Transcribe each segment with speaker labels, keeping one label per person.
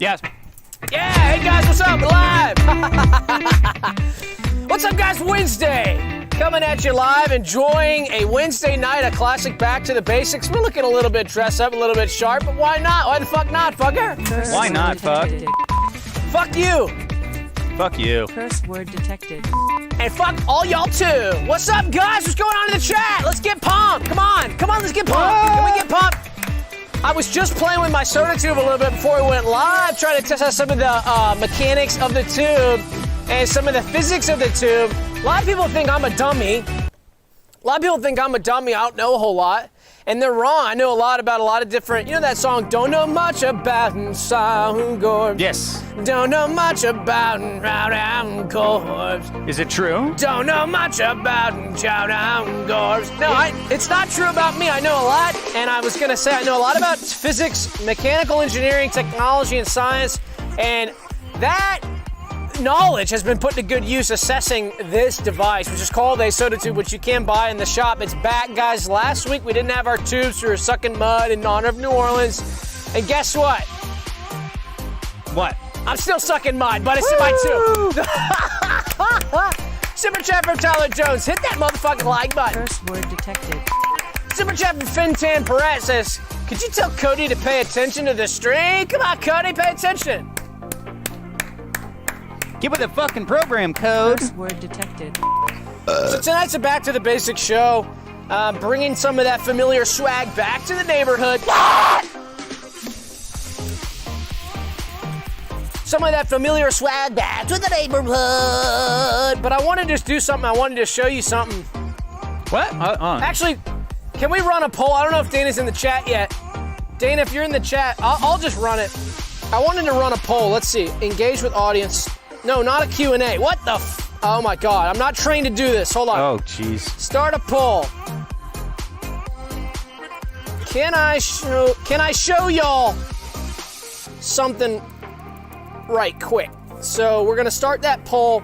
Speaker 1: Yes.
Speaker 2: Yeah, hey guys, what's up? We're live. What's up, guys? Wednesday. Coming at you live, enjoying a Wednesday night, a classic Back to the Basics. We're looking a little bit dressed up, a little bit sharp, but why not? Why the fuck not, fucker?
Speaker 1: Why not, fuck?
Speaker 2: Fuck you.
Speaker 1: Fuck you.
Speaker 3: Curse word detected.
Speaker 2: And fuck all y'all too. What's up, guys? What's going on in the chat? Let's get pumped. Come on, let's get pumped. Can we get pumped? I was just playing with my soda tube a little bit before we went live, trying to test out some of the mechanics of the tube and some of the physics of the tube. A lot of people think I'm a dummy. I don't know a whole lot. And they're wrong. I know a lot about a lot of different, you know that song, Don't Know Much About Soundcore.
Speaker 1: Yes.
Speaker 2: Don't know much about Soundcore.
Speaker 1: Is it true?
Speaker 2: Don't know much about Soundcore. No, it's not true about me. I know a lot, and I was gonna say I know a lot about physics, mechanical engineering, technology, and science, and that knowledge has been put to good use assessing this device, which is called a soda tube, which you can buy in the shop. It's back, guys. Last week we didn't have our tubes. We were sucking mud in honor of New Orleans. And guess what?
Speaker 1: What?
Speaker 2: I'm still sucking mud, but it's in my tube. Super chat from Tyler Jones. Hit that motherfucking like button.
Speaker 3: Curse word detected.
Speaker 2: Super chat from Fintan Perret says, could you tell Cody to pay attention to the stream? Come on, Cody, pay attention.
Speaker 1: Get with the fucking program code.
Speaker 3: Curse word detected.
Speaker 2: So tonight's a Back to the Basics show, bringing some of that familiar swag back to the neighborhood. Some of that familiar swag back to the neighborhood. But I wanted to do something. I wanted to show you something.
Speaker 1: What?
Speaker 2: Actually, can we run a poll? I don't know if Dana's in the chat yet. Dana, if you're in the chat, I'll just run it. I wanted to run a poll. Let's see. Engage with audience. No, not a Q&A. What the oh my God, I'm not trained to do this. Hold on.
Speaker 1: Oh, jeez.
Speaker 2: Start a poll. Can I show y'all something right quick? So we're gonna start that poll,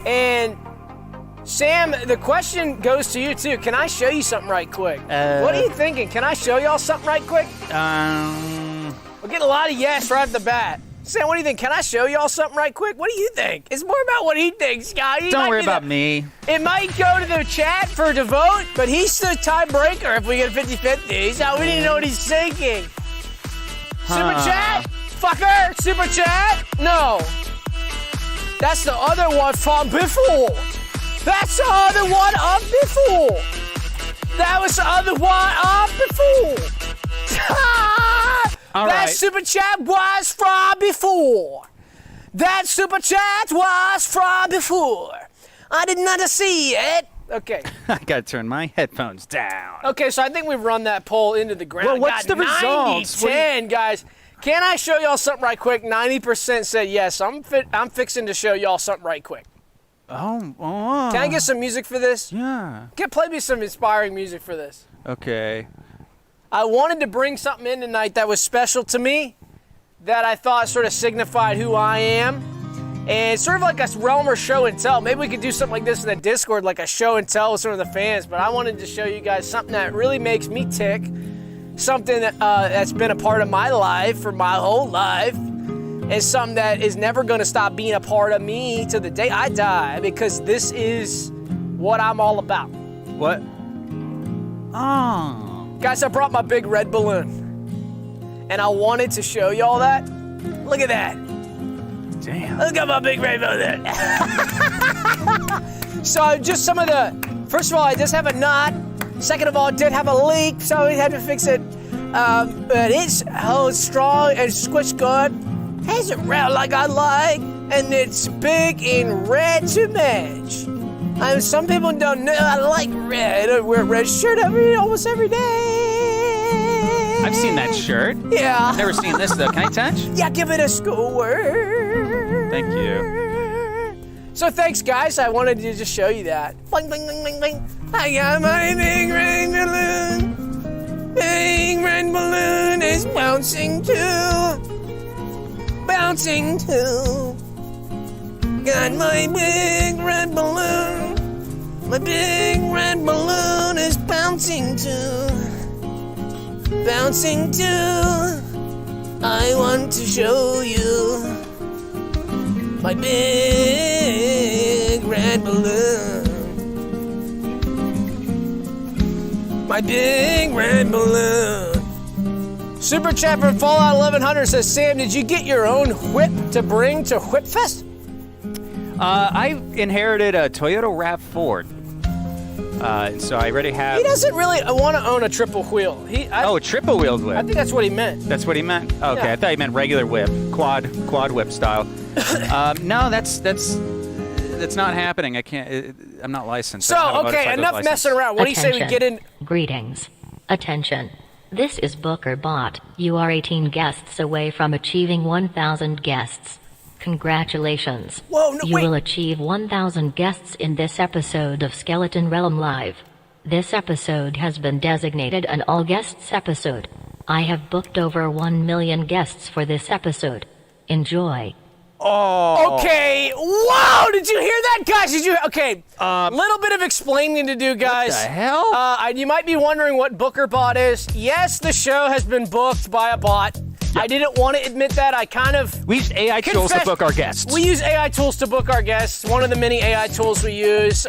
Speaker 2: and Sam, the question goes to you too. Can I show you something right quick? What are you thinking? Can I show y'all something right quick? We'll get a lot of yes right off the bat. Sam, what do you think? Can I show y'all something right quick? What do you think? It's more about what he thinks, guys.
Speaker 1: Don't worry about me.
Speaker 2: It might go to the chat to vote, but he's the tiebreaker if we get 50-50. So we didn't know what he's thinking. Super chat? Fucker? Super chat? No. That's the other one from before. That's the other one of before. That was the other one of before.
Speaker 1: All
Speaker 2: that
Speaker 1: right.
Speaker 2: super chat was from before. That super chat was from before. I did not see it. Okay.
Speaker 1: I gotta turn my headphones down.
Speaker 2: Okay, so I think we've run that poll into the ground.
Speaker 1: Well, what's the results?
Speaker 2: 90-10, guys. Can I show y'all something right quick? 90% said yes. I'm fixing to show y'all something right quick.
Speaker 1: Oh.
Speaker 2: Can I get some music for this?
Speaker 1: Yeah.
Speaker 2: Play me some inspiring music for this.
Speaker 1: Okay.
Speaker 2: I wanted to bring something in tonight that was special to me, that I thought sort of signified who I am. And it's sort of like a realm or show and tell. Maybe we could do something like this in the Discord, like a show and tell with some of the fans. But I wanted to show you guys something that really makes me tick, something that's been a part of my life for my whole life, and something that is never going to stop being a part of me to the day I die, because this is what I'm all about.
Speaker 1: What? Oh.
Speaker 2: Guys, I brought my big red balloon, and I wanted to show y'all that. Look at that.
Speaker 1: Damn.
Speaker 2: Look at my big red balloon. So just some of the, first of all, I just have a knot. Second of all, it did have a leak, so we had to fix it. But it's strong and squished good. Has it round like I like, and it's big and red to match. Some people don't know I like red. I wear a red shirt almost every day.
Speaker 1: I've seen that shirt.
Speaker 2: Yeah.
Speaker 1: Never seen this though. Can I touch?
Speaker 2: Yeah, give it a score.
Speaker 1: Thank you.
Speaker 2: So thanks, guys. I wanted to just show you that. Bling, bling, bling, bling, bling. I got my big red balloon. Big red balloon is bouncing too. Bouncing too. Got my big red balloon. My big red balloon is bouncing too. Bouncing too. I want to show you My big red balloon. My big red balloon. Super chat from Fallout 1100 says, Sam, did you get your own whip to bring to Whipfest?
Speaker 1: I inherited a Toyota RAV4. So I already have...
Speaker 2: He doesn't really want to own a triple wheel.
Speaker 1: a triple wheeled whip.
Speaker 2: I think that's what he meant.
Speaker 1: That's what he meant? Okay,
Speaker 2: Yeah.
Speaker 1: I thought he meant regular whip, quad whip style. No, that's not happening. I can't. I'm not licensed. I don't have a
Speaker 2: So, okay,
Speaker 1: motorcycle
Speaker 2: enough
Speaker 1: license.
Speaker 2: messing around. What do you say we get in?
Speaker 4: Greetings. Attention. This is Booker Bot. You are 18 guests away from achieving 1,000 guests. Congratulations.
Speaker 2: Whoa, no,
Speaker 4: You
Speaker 2: wait.
Speaker 4: will achieve 1,000 guests in this episode of Skeleton Realm Live. This episode has been designated an all guests episode. I have booked over 1 million guests for this episode. Enjoy.
Speaker 2: Okay. Whoa! Did you hear that, guys? Did you? Okay. Little bit of explaining to do, guys.
Speaker 1: What the hell?
Speaker 2: You might be wondering what Booker Bot is. Yes, the show has been booked by a bot. I didn't want to admit that. I kind of.
Speaker 1: We use AI tools to book our guests.
Speaker 2: We use AI tools to book our guests. One of the many AI tools we use.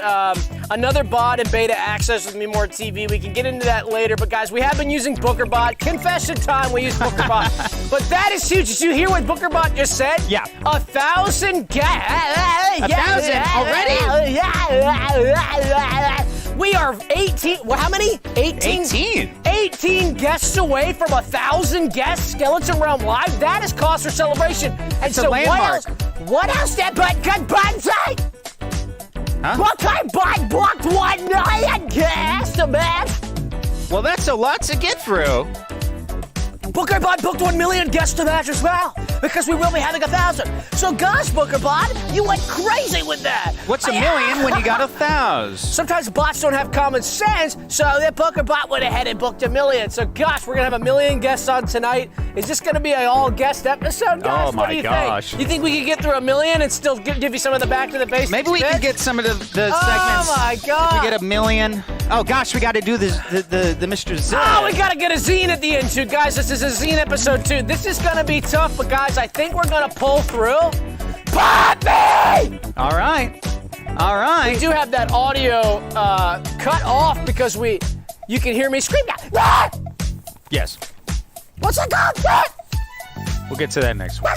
Speaker 2: Another bot in beta access with MeMoreTV. We can get into that later. But guys, we have been using BookerBot. Confession time, we use BookerBot. But that is huge. Did you hear what BookerBot just said?
Speaker 1: Yeah.
Speaker 2: 1,000 guests.
Speaker 1: 1,000 already?
Speaker 2: We are 18. Well, how many? 18. 18 guests away from 1,000 guests. Skeleton Realm Live. That is cause for celebration. And
Speaker 1: It's a
Speaker 2: so
Speaker 1: landmark.
Speaker 2: what else that but could say?
Speaker 1: Huh?
Speaker 2: Booker Bot booked 1 million guests, man.
Speaker 1: Well, that's a lot to get through.
Speaker 2: Booker Bot booked 1 million guests to match as well, because we will be having 1,000. So gosh, Booker Bot, you went crazy with that.
Speaker 1: What's a million when you got 1,000?
Speaker 2: Sometimes bots don't have common sense, so that Booker Bot went ahead and booked 1 million. So gosh, we're gonna have 1 million guests on tonight. Is this gonna be an all guest episode, guys?
Speaker 1: Oh,
Speaker 2: What
Speaker 1: my
Speaker 2: do you
Speaker 1: gosh.
Speaker 2: think? You think we can get through 1 million and still give you some of the back to the basics?
Speaker 1: Maybe we can get some of the segments.
Speaker 2: Oh my god.
Speaker 1: We get 1 million. Oh gosh, we got to do the Mr. Z.
Speaker 2: Oh, we gotta get a zine at the end too, guys. This is a zine episode too. This is gonna be tough, but guys, I think we're gonna pull through. Poppy!
Speaker 1: All right.
Speaker 2: We do have that audio cut off because you can hear me scream. Ah!
Speaker 1: Yes.
Speaker 2: What's that called?
Speaker 1: We'll get to that next week.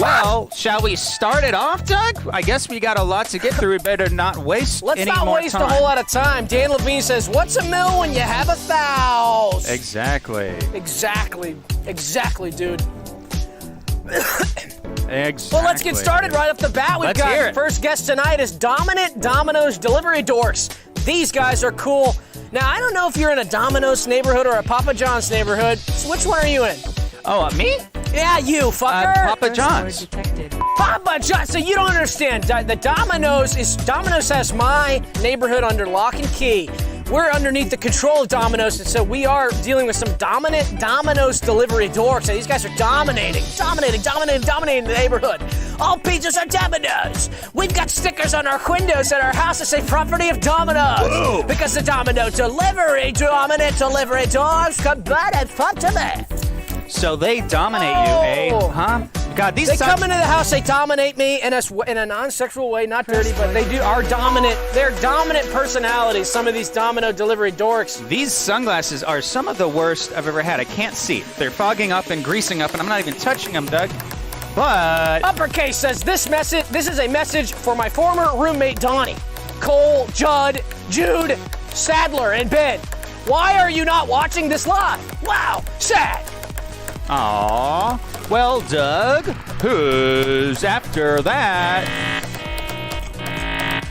Speaker 1: Well, shall we start it off, Doug? I guess we got a lot to get through. We better not waste
Speaker 2: Let's
Speaker 1: any
Speaker 2: not
Speaker 1: more
Speaker 2: waste
Speaker 1: time.
Speaker 2: a whole lot of time. Dan Levine says, "What's a mill when you have 1,000?"
Speaker 1: Exactly.
Speaker 2: Exactly, dude.
Speaker 1: Exactly.
Speaker 2: Well, let's get started right off the bat. We've
Speaker 1: Let's
Speaker 2: got
Speaker 1: hear it.
Speaker 2: first guest tonight is Dominant Domino's Delivery Dorks. These guys are cool. Now, I don't know if you're in a Domino's neighborhood or a Papa John's neighborhood. So which one are you in?
Speaker 1: Oh, me?
Speaker 2: Yeah, you fucker.
Speaker 1: Papa
Speaker 3: First
Speaker 1: John's.
Speaker 3: word detected.
Speaker 2: Papa John's. So you don't understand. The Domino's has my neighborhood under lock and key. We're underneath the control of Domino's, and so we are dealing with some dominant Domino's delivery dorks. And these guys are dominating the neighborhood. All pizzas are Domino's. We've got stickers on our windows at our house that say property of Domino's.
Speaker 1: Whoa.
Speaker 2: Because the dominant delivery dorks come by and fuck to me.
Speaker 1: So they dominate you, eh?
Speaker 2: Oh.
Speaker 1: Huh? God, these
Speaker 2: They
Speaker 1: sons-
Speaker 2: come into the house, they dominate me in a non-sexual way, not dirty, but they are dominant. They're dominant personalities, some of these Domino delivery dorks.
Speaker 1: These sunglasses are some of the worst I've ever had. I can't see. They're fogging up and greasing up, and I'm not even touching them, Doug. But
Speaker 2: Uppercase says, this is a message for my former roommate, Donnie, Cole, Judd, Jude, Sadler, and Ben. Why are you not watching this live? Wow, sad.
Speaker 1: aw. Well, Doug, who's after that?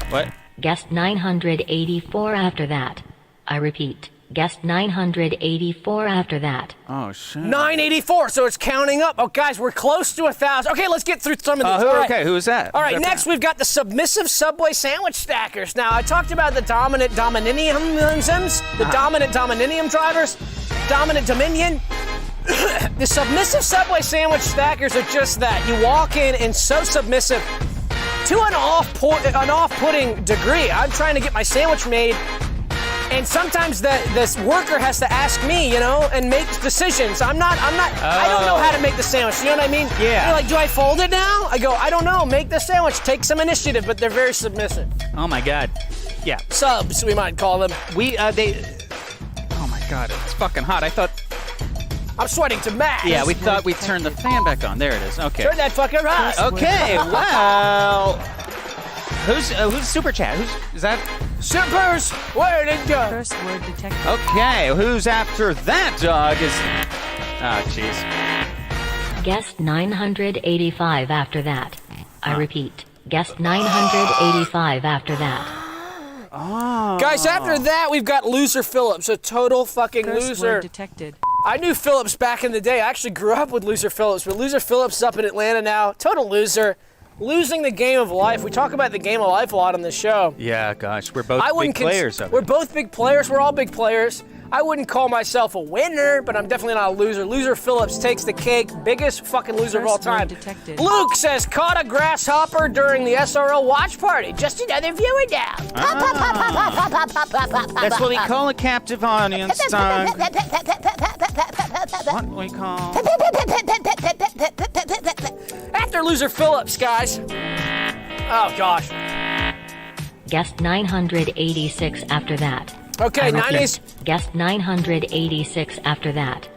Speaker 1: What?
Speaker 4: Guest 984 after that. I repeat, guest 984 after that.
Speaker 1: Oh shit.
Speaker 2: 984, so it's counting up. Oh, guys, we're close to 1,000. Okay, let's get through some of these. All right.
Speaker 1: Okay, who is that?
Speaker 2: All right,
Speaker 1: Who's
Speaker 2: next
Speaker 1: that?
Speaker 2: we've got the submissive Subway sandwich stackers. Now, I talked about the dominant domininiums, the dominant domininium drivers, dominant dominion. The submissive Subway sandwich stackers are just that. You walk in and so submissive to an off-putting degree. I'm trying to get my sandwich made And sometimes this worker has to ask me, you know, and make decisions. I don't know how to make the sandwich. You know what I mean?
Speaker 1: Yeah.
Speaker 2: They're like, do I fold it now? I go, I don't know. Make the sandwich. Take some initiative, but they're very submissive.
Speaker 1: Oh my God. Yeah.
Speaker 2: Subs, we might call them.
Speaker 1: Oh my God, it's fucking hot. I thought.
Speaker 2: I'm sweating to max.
Speaker 1: Yeah, we thought we'd turn the fan back on. There it is. Okay.
Speaker 2: Turn that fucking right.
Speaker 1: Okay. Well. Who's super chat? Is that?
Speaker 2: Sippers, where did it go?
Speaker 3: Curse word detected.
Speaker 1: Okay. Who's after that dog? Is. Oh, jeez.
Speaker 4: Guest 985 after that. I repeat, guest 985 after that.
Speaker 1: Oh.
Speaker 2: Guys, after that, we've got Loser Phillips, a total fucking
Speaker 3: Curse
Speaker 2: loser.
Speaker 3: word detected.
Speaker 2: I knew Phillips back in the day. I actually grew up with Loser Phillips, but Loser Phillips is up in Atlanta now. Total loser. Losing the game of life. We talk about the game of life a lot on this show.
Speaker 1: Yeah, gosh, we're both big players of it.
Speaker 2: We're both big players. We're all big players. I wouldn't call myself a winner, but I'm definitely not a loser. Loser Phillips takes the cake. Biggest fucking loser of all time.
Speaker 3: Detected.
Speaker 2: Luke says, caught a grasshopper during the SRL watch party. Just another viewer down.
Speaker 1: That's what we call a captive audience, dog. What we call...
Speaker 2: After Loser Phillips, guys. Oh, gosh.
Speaker 4: Guest 986 after that.
Speaker 2: Okay,
Speaker 4: I repeat,
Speaker 2: 90s.
Speaker 4: Guest 986 after that.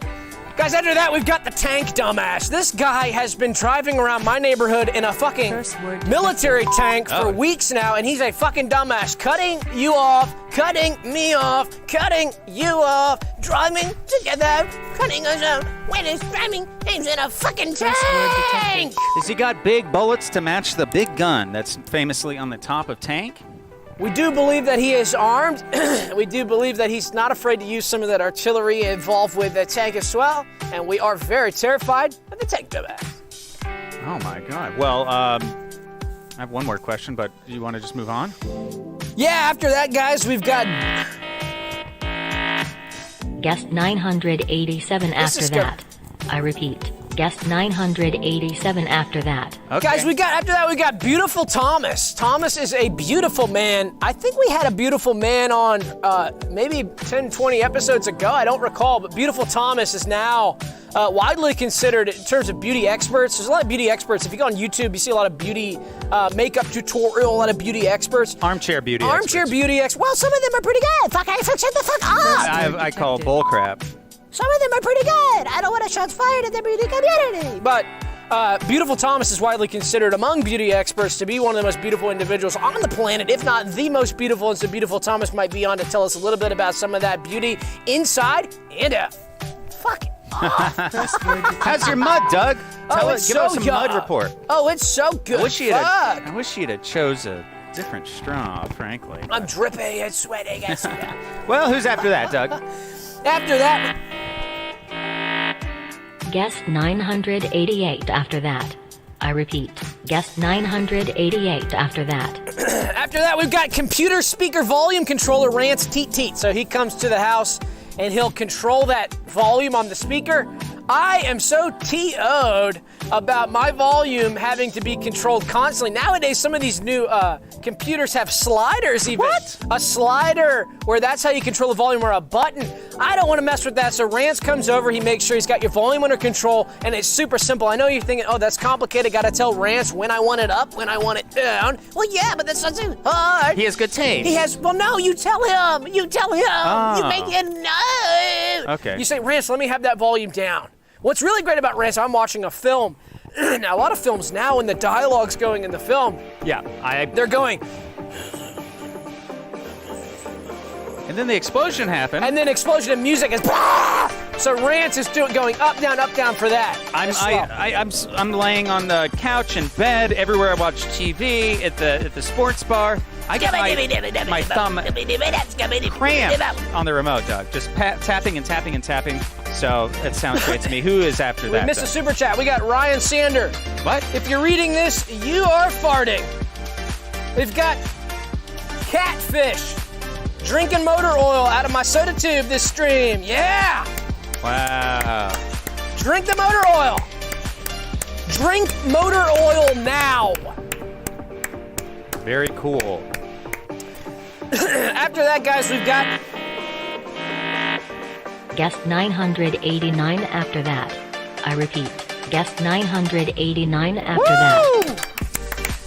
Speaker 2: Guys, after that, we've got the tank dumbass. This guy has been driving around my neighborhood in a fucking
Speaker 3: Curse word
Speaker 2: military tank for weeks now, and he's a fucking dumbass. Cutting you off, cutting me off, cutting you off, driving together, cutting us out. When he's driving, he's in a fucking tank.
Speaker 1: Has he got big bullets to match the big gun that's famously on the top of tank?
Speaker 2: We do believe that he is armed. We do believe that he's not afraid to use some of that artillery involved with the tank as well. And we are very terrified of the tank dumbass.
Speaker 1: Oh my God. Well, I have one more question, but do you want to just move on?
Speaker 2: Yeah, after that, guys, we've got...
Speaker 4: Guest 987 after that. I repeat, guest 987 after that.
Speaker 1: Okay.
Speaker 2: Guys, after that we got Beautiful Thomas. Thomas is a beautiful man. I think we had a beautiful man on maybe 10, 20 episodes ago. I don't recall, but Beautiful Thomas is now widely considered in terms of beauty experts. There's a lot of beauty experts. If you go on YouTube, you see a lot of beauty makeup tutorial, a lot of beauty experts.
Speaker 1: Armchair beauty
Speaker 2: Armchair
Speaker 1: experts.
Speaker 2: beauty experts. Well, some of them are pretty good. Fuck, shut the fuck up.
Speaker 1: I call bull crap.
Speaker 2: Some of them are pretty good. I don't want to shots fired at the beauty community. But Beautiful Thomas is widely considered among beauty experts to be one of the most beautiful individuals on the planet, if not the most beautiful. And so Beautiful Thomas might be on to tell us a little bit about some of that beauty inside and out. Fuck it off.
Speaker 1: How's your mud, Doug? Give us some mud report.
Speaker 2: Oh, it's so good.
Speaker 1: I wish you'd have chose a different straw, frankly.
Speaker 2: I'm dripping and sweating.
Speaker 1: Well, who's after that, Doug?
Speaker 2: After that...
Speaker 4: Guest 988 after that. I repeat, guest 988 after that.
Speaker 2: After that, we've got computer speaker volume controller Rants Teet Teet. So he comes to the house and he'll control that volume on the speaker. I am so TO'd about my volume having to be controlled constantly. Nowadays, some of these new computers have sliders even.
Speaker 1: What?
Speaker 2: A slider where that's how you control the volume, or a button. I don't want to mess with that, so Rance comes over, he makes sure he's got your volume under control, and it's super simple. I know you're thinking, oh, that's complicated, gotta tell Rance when I want it up, when I want it down. Well, yeah, but that's not too hard.
Speaker 1: He has good taste.
Speaker 2: Well, no, you tell him. You
Speaker 1: Oh.
Speaker 2: make him know.
Speaker 1: Okay.
Speaker 2: You say, Rance, let me have that volume down. What's really great about Rance, I'm watching a film. Now, a lot of films now, when the dialogue's going in the film, they're going,
Speaker 1: and then the explosion happened.
Speaker 2: and then explosion of music is, so Rance is going up, down for that.
Speaker 1: I'm laying on the couch in bed, everywhere I watch TV, at the sports bar. I get my thumb cramped on the remote, Doug. Just tapping and tapping and tapping. So that sounds great to me. Who is after
Speaker 2: We
Speaker 1: that?
Speaker 2: missed a
Speaker 1: Doug?
Speaker 2: super chat. We got Ryan Sander.
Speaker 1: What?
Speaker 2: If you're reading this, you are farting. We've got Catfish. Drinking motor oil out of my soda tube this stream. Yeah!
Speaker 1: Wow.
Speaker 2: Drink the motor oil. Drink motor oil now.
Speaker 1: Very cool.
Speaker 2: After that, guys, we've got
Speaker 4: Guest 989 after that. I repeat, guest 989 after that.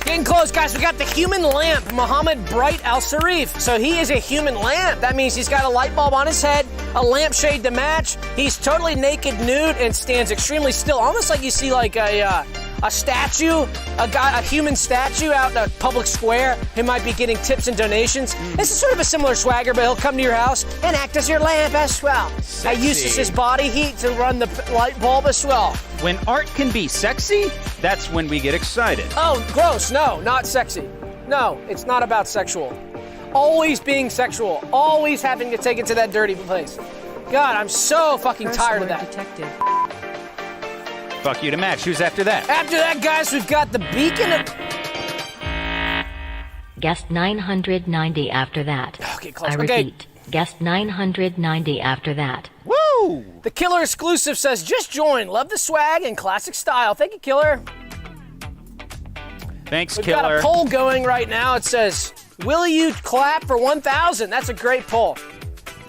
Speaker 2: Getting close, guys. We got the human lamp, Muhammad Bright Al Sarif. So he is a human lamp. That means he's got a light bulb on his head, a lampshade to match. He's totally naked, nude, and stands extremely still, almost like you see like a statue, a human statue out in a public square who might be getting tips and donations. This is sort of a similar swagger, but he'll come to your house and act as your lamp as well. He uses his body heat to run the light bulb as well.
Speaker 1: When art can be sexy, that's when we get excited.
Speaker 2: Oh, gross. No, not sexy. No, it's not about sexual. Always being sexual. Always having to take it to that dirty place. God, I'm so fucking tired of that.
Speaker 3: Detected.
Speaker 1: Fuck you to match. Who's after that?
Speaker 2: After that, guys, we've got the beacon of...
Speaker 4: Guest 990 after that.
Speaker 2: Okay, close.
Speaker 4: I repeat, guest 990 after that.
Speaker 1: Woo!
Speaker 2: The Killer exclusive says, just join. Love the swag and classic style. Thank you, Killer.
Speaker 1: Thanks,
Speaker 2: We've
Speaker 1: Killer.
Speaker 2: got a poll going right now. It says, will you clap for 1,000? That's a great poll.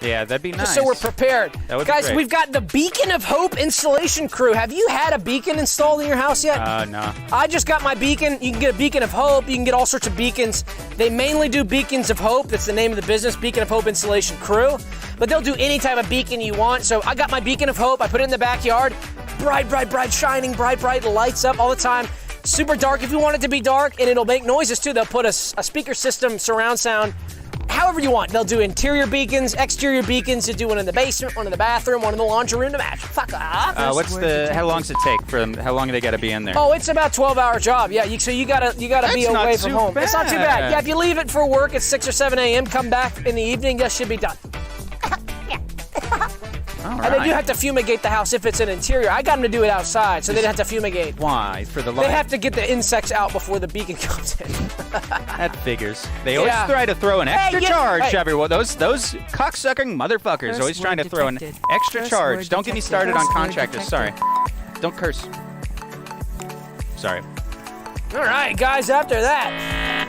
Speaker 1: Yeah, that'd be nice.
Speaker 2: Just so we're prepared.
Speaker 1: That would be
Speaker 2: Guys,
Speaker 1: great.
Speaker 2: we've got the Beacon of Hope installation crew. Have you had a beacon installed in your house yet?
Speaker 1: No.
Speaker 2: I just got my beacon. You can get a Beacon of Hope. You can get all sorts of beacons. They mainly do Beacons of Hope. That's the name of the business, Beacon of Hope Installation Crew. But they'll do any type of beacon you want. So I got my Beacon of Hope. I put it in the backyard. Bright, bright, bright, shining, bright, bright, lights up all the time. Super dark if you want it to be dark, and it'll make noises too. They'll put a speaker system, surround sound, however you want. They'll do interior beacons, exterior beacons. They do one in the basement, one in the bathroom, one in the laundry room to match. Fuck off.
Speaker 1: How long does it take for them? How long do they got to be in there?
Speaker 2: Oh, it's about 12-hour job. Yeah, so you gotta be
Speaker 1: That's
Speaker 2: away
Speaker 1: not
Speaker 2: from
Speaker 1: too
Speaker 2: home. It's not too bad.
Speaker 1: bad.
Speaker 2: Yeah, if you leave it for work at 6 or 7 a.m., come back in the evening, that should be done.
Speaker 1: All
Speaker 2: And they
Speaker 1: right.
Speaker 2: do have to fumigate the house if it's an interior. I got them to do it outside, so they didn't have to fumigate.
Speaker 1: Why? For the light?
Speaker 2: They have to get the insects out before the beacon comes in.
Speaker 1: That figures. They always
Speaker 2: Yeah.
Speaker 1: try to throw an extra charge.
Speaker 2: hey.
Speaker 1: Everyone, those cocksucking motherfuckers
Speaker 3: First
Speaker 1: always trying to
Speaker 3: word
Speaker 1: throw an
Speaker 3: detected.
Speaker 1: extra
Speaker 3: First
Speaker 1: charge.
Speaker 3: word
Speaker 1: Don't get me
Speaker 3: detected.
Speaker 1: started on
Speaker 3: First word
Speaker 1: contractors. Sorry.
Speaker 3: detected.
Speaker 1: Don't curse. Sorry.
Speaker 2: All right, guys, after that.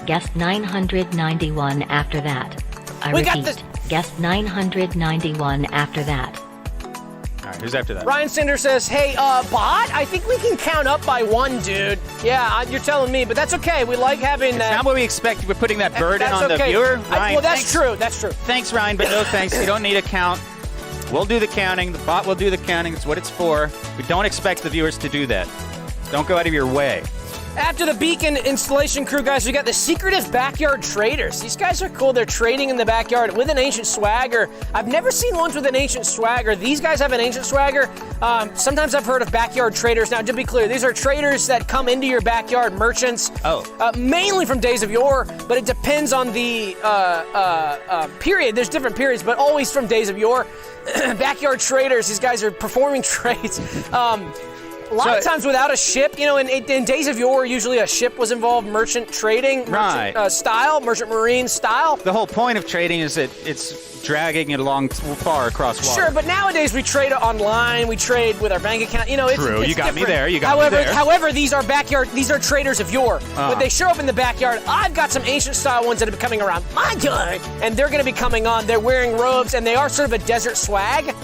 Speaker 4: Guest 991 after that. I
Speaker 2: We got
Speaker 4: repeat, guest 991 after that.
Speaker 1: All right, who's after that?
Speaker 2: Ryan Cinder says, hey, bot, I think we can count up by one, dude. Yeah, you're telling me, but that's okay. We like having
Speaker 1: It's
Speaker 2: that.
Speaker 1: not what we expect. We're putting that burden
Speaker 2: That's
Speaker 1: on the
Speaker 2: okay.
Speaker 1: viewer. Ryan,
Speaker 2: Well, that's
Speaker 1: thanks.
Speaker 2: true. That's true.
Speaker 1: Thanks, Ryan, but no thanks. You don't need a count. We'll do the counting. The bot will do the counting. It's what it's for. We don't expect the viewers to do that. Don't go out of your way.
Speaker 2: After the beacon installation crew, guys, we got the secretive backyard traders. These guys are cool. They're trading in the backyard with an ancient swagger. I've never seen ones with an ancient swagger. These guys have an ancient swagger. Sometimes I've heard of backyard traders. Now, to be clear, these are traders that come into your backyard, merchants.
Speaker 1: Oh.
Speaker 2: Mainly from days of yore, but it depends on the period. There's different periods, but always from days of yore. Backyard traders, these guys are performing trades. A lot of times without a ship, in days of yore, usually a ship was involved, merchant trading, merchant
Speaker 1: Right.
Speaker 2: style, merchant marine style.
Speaker 1: The whole point of trading is that it's dragging it along far across water.
Speaker 2: Sure, but nowadays we trade online, we trade with our bank account. It's
Speaker 1: True, you got me
Speaker 2: different.
Speaker 1: there, you got me there.
Speaker 2: However, these are traders of yore. When they show up in the backyard, I've got some ancient style ones that have been coming around my yard, and they're going to be coming on. They're wearing robes, and they are sort of a desert swag.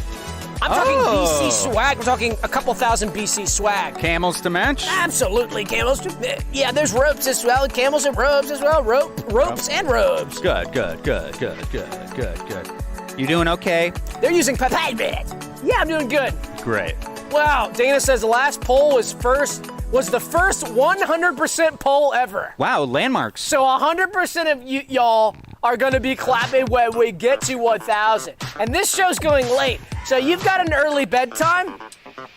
Speaker 2: I'm talking BC swag. We're talking a couple thousand BC swag.
Speaker 1: Camels to match?
Speaker 2: Absolutely, camels. Yeah, there's ropes as well. Camels and robes as well. Ropes and robes.
Speaker 1: Good. You doing okay?
Speaker 2: They're using papyrus. Yeah, I'm doing good.
Speaker 1: Great.
Speaker 2: Wow, Dana says the last poll was the first 100% poll ever.
Speaker 1: Wow, landmarks.
Speaker 2: So 100% of y'all are going to be clapping when we get to 1,000. And this show's going late. So you've got an early bedtime?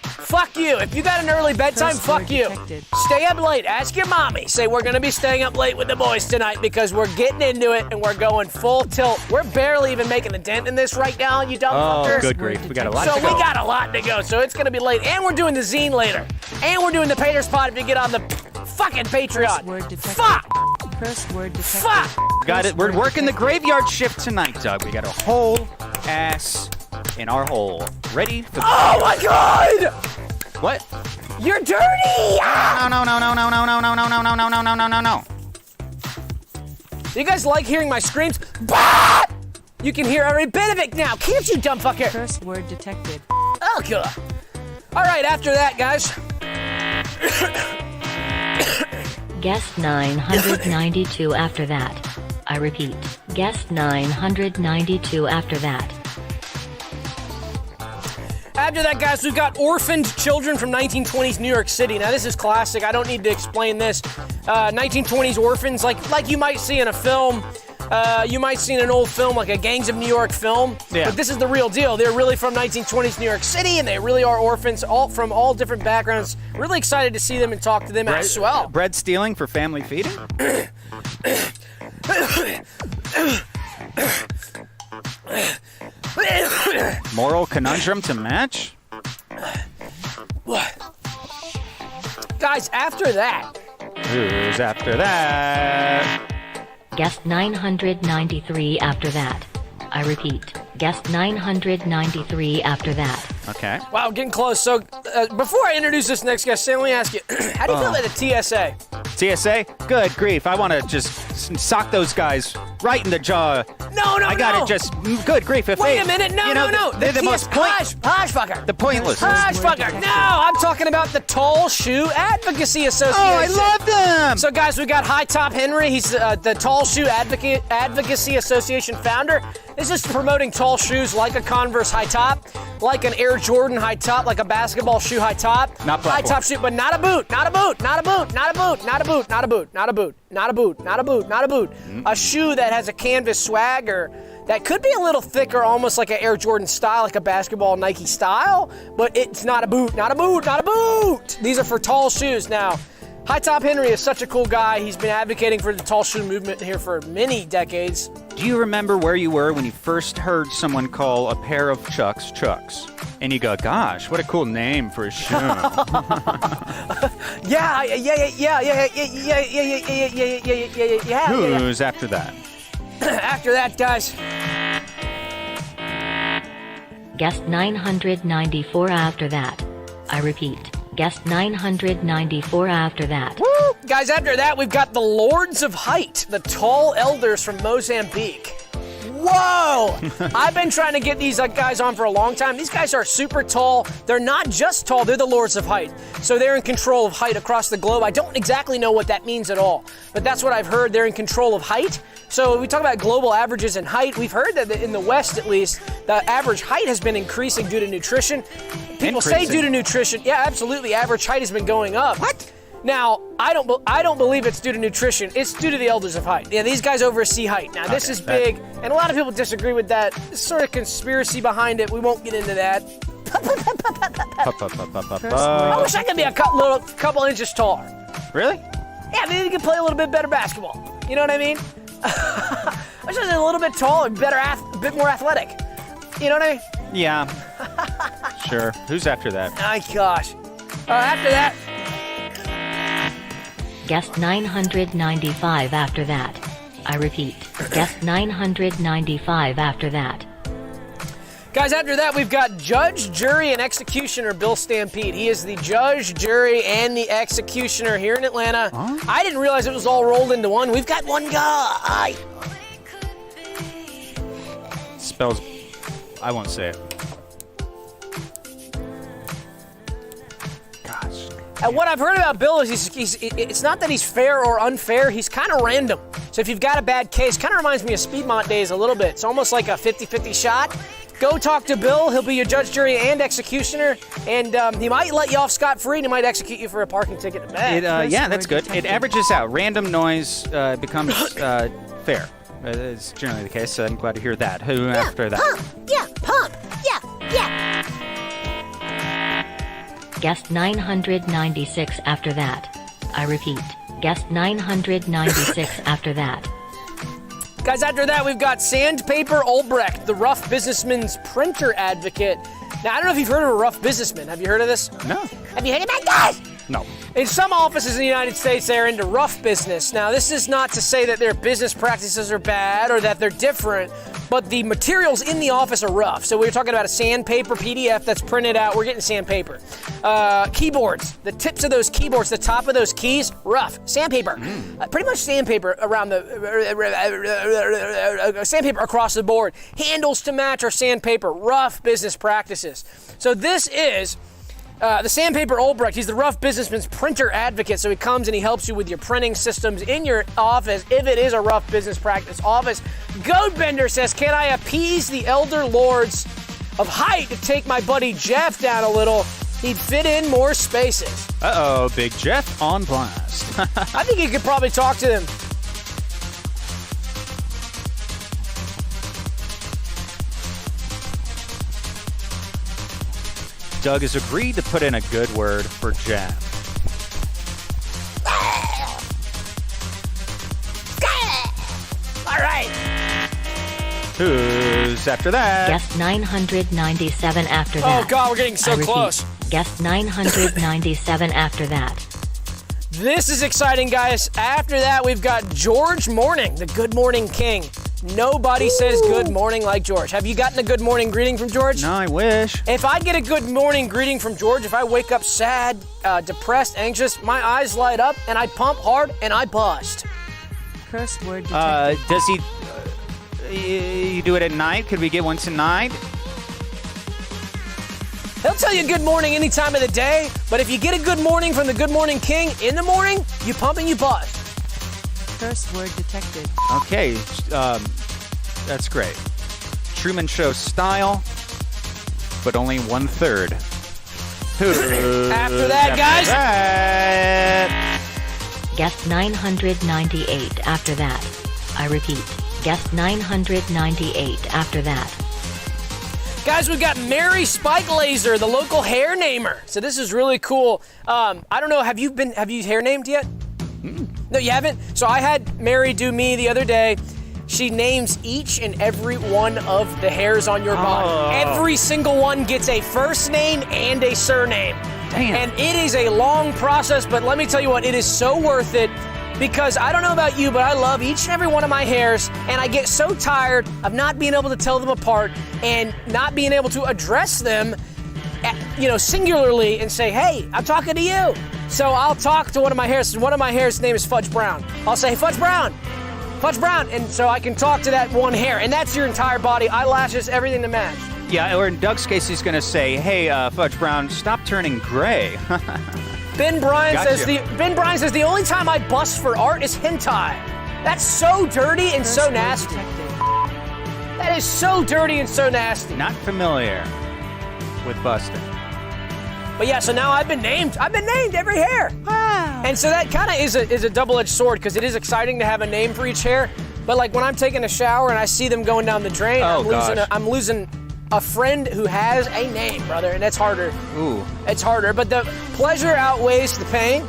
Speaker 2: Fuck you. If you got an early bedtime,
Speaker 3: First
Speaker 2: fuck
Speaker 3: word
Speaker 2: you.
Speaker 3: detected.
Speaker 2: Stay up late. Ask your mommy. Say we're going to be staying up late with the boys tonight because we're getting into it and we're going full tilt. We're barely even making a dent in this right now, you dumb fuckers.
Speaker 1: Good grief. We got a lot
Speaker 2: So
Speaker 1: to go.
Speaker 2: we got a lot to go. So it's going to be late. And we're doing the zine later. And we're doing the Pater's Pod if you get on the fucking Patreon.
Speaker 3: First word detected.
Speaker 2: Fuck!
Speaker 3: First word detected.
Speaker 2: Fuck!
Speaker 1: Got it.
Speaker 3: First
Speaker 1: We're
Speaker 3: word
Speaker 1: working the
Speaker 3: detected.
Speaker 1: graveyard shift tonight, Doug. We got a whole ass in our hole. Ready for the...
Speaker 2: Oh my god!
Speaker 1: What?
Speaker 2: You're dirty! Ah!
Speaker 1: No.
Speaker 2: Do you guys like hearing my screams? Bah! You can hear every bit of it now. Can't you, dumb fucker?
Speaker 3: Curse word detected.
Speaker 2: Oh, God. All right, after that, guys.
Speaker 4: Guest 992 after that. I repeat, guest 992 after that.
Speaker 2: After that, guys, we've got orphaned children from 1920s New York City. Now, this is classic. I don't need to explain this. 1920s orphans, like you might see in a film. You might see in an old film, like a Gangs of New York film.
Speaker 1: Yeah.
Speaker 2: But this is the real deal. They're really from 1920s New York City, and they really are orphans, all from all different backgrounds. Really excited to see them and talk to them as well.
Speaker 1: Bread stealing for family feeding? Moral conundrum to match?
Speaker 2: What? Guys, after that.
Speaker 1: Who's after that?
Speaker 4: Guest 993 after that. I repeat, guest 993 after that.
Speaker 1: Okay.
Speaker 2: Wow, getting close. So, before I introduce this next guest, Sam, let me ask you, how do you feel about the TSA?
Speaker 1: TSA? Good grief. I want to just sock those guys right in the jaw.
Speaker 2: No.
Speaker 1: I gotta just, good grief. If
Speaker 2: Wait
Speaker 1: they,
Speaker 2: a minute. No.
Speaker 1: They're the most
Speaker 2: Hush, fucker.
Speaker 1: The pointless.
Speaker 2: Hush, fucker. No, I'm talking about the Tall Shoe Advocacy Association.
Speaker 1: Oh, I love them.
Speaker 2: So, guys, we got High Top Henry. He's the Tall Shoe Advocacy Association founder. This is promoting tall shoes like a Converse high top, like an Air Jordan high top, like a basketball shoe high top.
Speaker 1: Not platform.
Speaker 2: High top shoe, but not a boot, not a boot, not a boot, not a boot, not a boot, not a boot, not a boot, not a boot, not a boot, not a boot. A shoe that has a canvas swagger that could be a little thicker, almost like an Air Jordan style, like a basketball Nike style, but it's not a boot, not a boot, not a boot. These are for tall shoes. Now, High Top Henry is such a cool guy. He's been advocating for the tall shoe movement here for many decades.
Speaker 1: Do you remember where you were when you first heard someone call a pair of Chucks Chucks? And you go, gosh, what a cool name for a shoe.
Speaker 2: Yeah.
Speaker 1: Who's after that?
Speaker 2: After that, guys.
Speaker 4: Guest 994 after that. I repeat, guest 994 after that.
Speaker 2: Woo! Guys, after that, we've got the Lords of Height, the tall elders from Mozambique. Whoa! I've been trying to get these guys on for a long time. These guys are super tall. They're not just tall, they're the Lords of Height. So they're in control of height across the globe. I don't exactly know what that means at all, but that's what I've heard. They're in control of height. So we talk about global averages in height. We've heard that in the West, at least, the average height has been increasing due to nutrition. People say due to nutrition. Yeah, absolutely. Average height has been going up. What? Now, I don't believe it's due to nutrition. It's due to the Elders of Height. Yeah, these guys oversee height. Now, this is big, and a lot of people disagree with that. There's sort of conspiracy behind it. We won't get into that. I wish I could be a couple inches taller.
Speaker 1: Really?
Speaker 2: Yeah, maybe you could play a little bit better basketball. You know what I mean? I wish I was a little bit taller, a bit more athletic. You know what I mean?
Speaker 1: Yeah. Sure. Who's after that?
Speaker 2: My gosh. After that.
Speaker 4: Guest 995 after that. I repeat, guest 995 after that.
Speaker 2: Guys, after that, we've got Judge, Jury, and Executioner Bill Stampede. He is the judge, jury, and the executioner here in Atlanta. Huh? I didn't realize it was all rolled into one. We've got one guy.
Speaker 1: Spells, I won't say it. Gosh.
Speaker 2: And what I've heard about Bill is it's not that he's fair or unfair, he's kind of random. So if you've got a bad case, kind of reminds me of Speedmont days a little bit. It's almost like a 50-50 shot. Go talk to Bill. He'll be your judge, jury, and executioner. And he might let you off scot-free, and he might execute you for a parking ticket in the back.
Speaker 1: Yeah, that's good. It averages out. Random noise becomes fair. It's generally the case, so I'm glad to hear that. Who after that?
Speaker 2: Pump. Yeah.
Speaker 4: Guest 996 after that. I repeat, guest 996 after that.
Speaker 2: Guys, after that, we've got Sandpaper Ulbrecht, the rough businessman's printer advocate. Now, I don't know if you've heard of a rough businessman. Have you heard of this?
Speaker 1: No.
Speaker 2: Have you heard of that, guys?
Speaker 1: No.
Speaker 2: In some offices in the United States, they're into rough business. Now, this is not to say that their business practices are bad or that they're different, but the materials in the office are rough. So we were talking about a Sandpaper PDF that's printed out. We're getting Sandpaper. Keyboards, the tips of those keyboards, the top of those keys, rough. Sandpaper. Pretty much sandpaper around the, sandpaper across the board. Handles to match our sandpaper. Rough business practices. So this is the Sandpaper Olbrecht. He's the rough businessman's printer advocate. So he comes and he helps you with your printing systems in your office if it is a rough business practice office. Goatbender says, can I appease the elder lords of height to take my buddy Jeff down a little? He'd fit in more spaces.
Speaker 1: Uh-oh, Big Jeff on blast.
Speaker 2: I think you could probably talk to them.
Speaker 1: Doug has agreed to put in a good word for Jeff.
Speaker 2: All right.
Speaker 1: Who's after that?
Speaker 4: Guest 997 after that.
Speaker 2: Oh, God, we're getting so
Speaker 4: I repeat,
Speaker 2: close.
Speaker 4: Guest 997 after that.
Speaker 2: This is exciting, guys. After that, we've got George Morning, the Good Morning King. Nobody says good morning like George. Have you gotten a good morning greeting from George?
Speaker 1: No, I wish.
Speaker 2: If I get a good morning greeting from George, if I wake up sad, depressed, anxious, my eyes light up and I pump hard and I bust.
Speaker 3: Curse word detected.
Speaker 1: Does he... you do it at night? Could we get one tonight?
Speaker 2: He'll tell you good morning any time of the day, but if you get a good morning from the Good Morning King in the morning, you pump and you bust.
Speaker 3: Curse word detected.
Speaker 1: Okay, that's great. Truman Show style, but only 1/3.
Speaker 2: After that, guys.
Speaker 1: That?
Speaker 4: Guest 998 after that. I repeat, guest 998 after that.
Speaker 2: Guys, we've got Mary Spike Laser, the local hair namer. So this is really cool. I don't know, have you hair named yet? No, you haven't? So I had Mary do me the other day. She names each and every one of the hairs on your body. Every single one gets a first name and a surname.
Speaker 1: Damn.
Speaker 2: And it is a long process, but let me tell you what, it is so worth it because I don't know about you, but I love each and every one of my hairs, and I get so tired of not being able to tell them apart and not being able to address them singularly and say, hey, I'm talking to you. So I'll talk to one of my hairs. One of my hairs' name is Fudge Brown. I'll say, hey, Fudge Brown. And so I can talk to that one hair. And that's your entire body, eyelashes, everything to match.
Speaker 1: Yeah, or in Doug's case, he's going to say, hey, Fudge Brown, stop turning gray.
Speaker 2: Ben Bryan
Speaker 1: Gotcha.
Speaker 2: says the only time I bust for art is hentai. That's so dirty and
Speaker 3: Curse
Speaker 2: so
Speaker 3: word
Speaker 2: nasty.
Speaker 3: detected.
Speaker 2: That is so dirty and so nasty.
Speaker 1: Not familiar with busting.
Speaker 2: But yeah, so now I've been named every hair. And so that kind of is a double-edged sword because it is exciting to have a name for each hair. But like when I'm taking a shower and I see them going down the drain, I'm losing a friend who has a name, brother, and that's harder.
Speaker 1: Ooh.
Speaker 2: It's harder, but the pleasure outweighs the pain.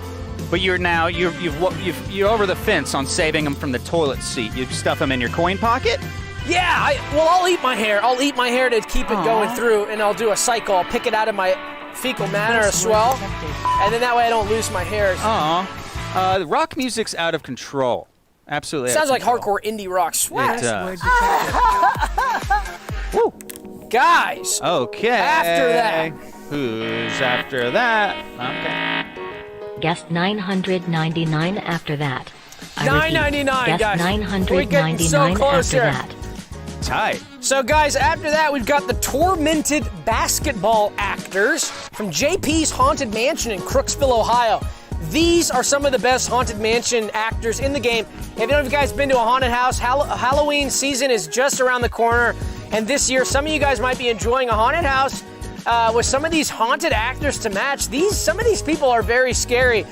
Speaker 1: But you're over the fence on saving them from the toilet seat. You stuff them in your coin pocket?
Speaker 2: Yeah, I'll eat my hair. I'll eat my hair to keep it going through, and I'll do a cycle. I'll pick it out of my fecal matter as
Speaker 3: Curse word
Speaker 2: well,
Speaker 3: detected.
Speaker 2: and then that way I don't lose my hairs.
Speaker 1: The rock music's out of control. Absolutely.
Speaker 2: Sounds
Speaker 1: out
Speaker 2: like
Speaker 1: of control.
Speaker 2: hardcore indie rock sweat.
Speaker 1: It
Speaker 3: Curse
Speaker 1: does.
Speaker 3: word detected.
Speaker 1: Woo.
Speaker 2: Guys,
Speaker 1: Okay.
Speaker 2: After that.
Speaker 1: Who's after that? Okay.
Speaker 4: Guest 999 after that. I repeat,
Speaker 2: 999,
Speaker 4: guest
Speaker 2: guys.
Speaker 4: 999
Speaker 2: We're getting so close
Speaker 4: after
Speaker 2: here.
Speaker 4: that.
Speaker 1: Tight.
Speaker 2: So guys, after that we've got the tormented basketball actors from JP's Haunted Mansion in Crooksville, Ohio. These are some of the best Haunted Mansion actors in the game. If any of you guys been to a haunted house, Halloween season is just around the corner. And this year, some of you guys might be enjoying a haunted house with some of these haunted actors to match. Some of these people are very scary.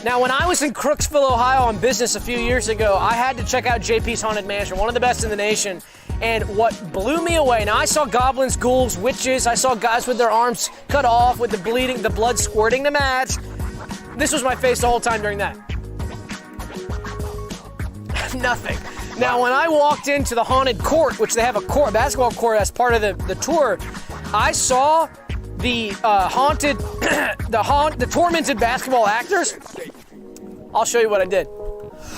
Speaker 2: Now, when I was in Crooksville, Ohio on business a few years ago, I had to check out JP's Haunted Mansion, one of the best in the nation. And what blew me away, now I saw goblins, ghouls, witches, I saw guys with their arms cut off with the bleeding, the blood squirting to match. This was my face the whole time during that. Nothing. Now, when I walked into the haunted court, which they have a basketball court as part of the tour, I saw the the tormented basketball actors. I'll show you what I did.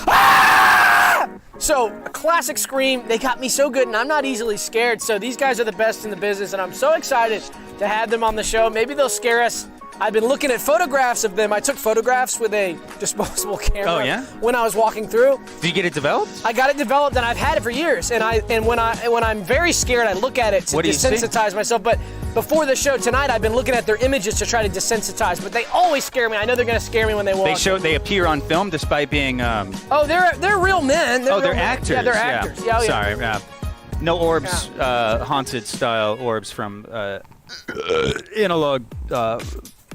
Speaker 2: Ah! So, a classic scream. They got me so good, and I'm not easily scared. So these guys are the best in the business, and I'm so excited to have them on the show. Maybe they'll scare us. I've been looking at photographs of them. I took photographs with a disposable camera when I was walking through.
Speaker 1: Did you get it developed?
Speaker 2: I got it developed, and I've had it for years. And when I'm very scared, I look at it to desensitize myself. But before the show tonight, I've been looking at their images to try to desensitize. But they always scare me. I know they're going to scare me when they walk.
Speaker 1: They appear on film despite being.
Speaker 2: Oh, they're real men.
Speaker 1: They're actors.
Speaker 2: Yeah, they're actors. Yeah.
Speaker 1: Sorry. No orbs, haunted style orbs from analog.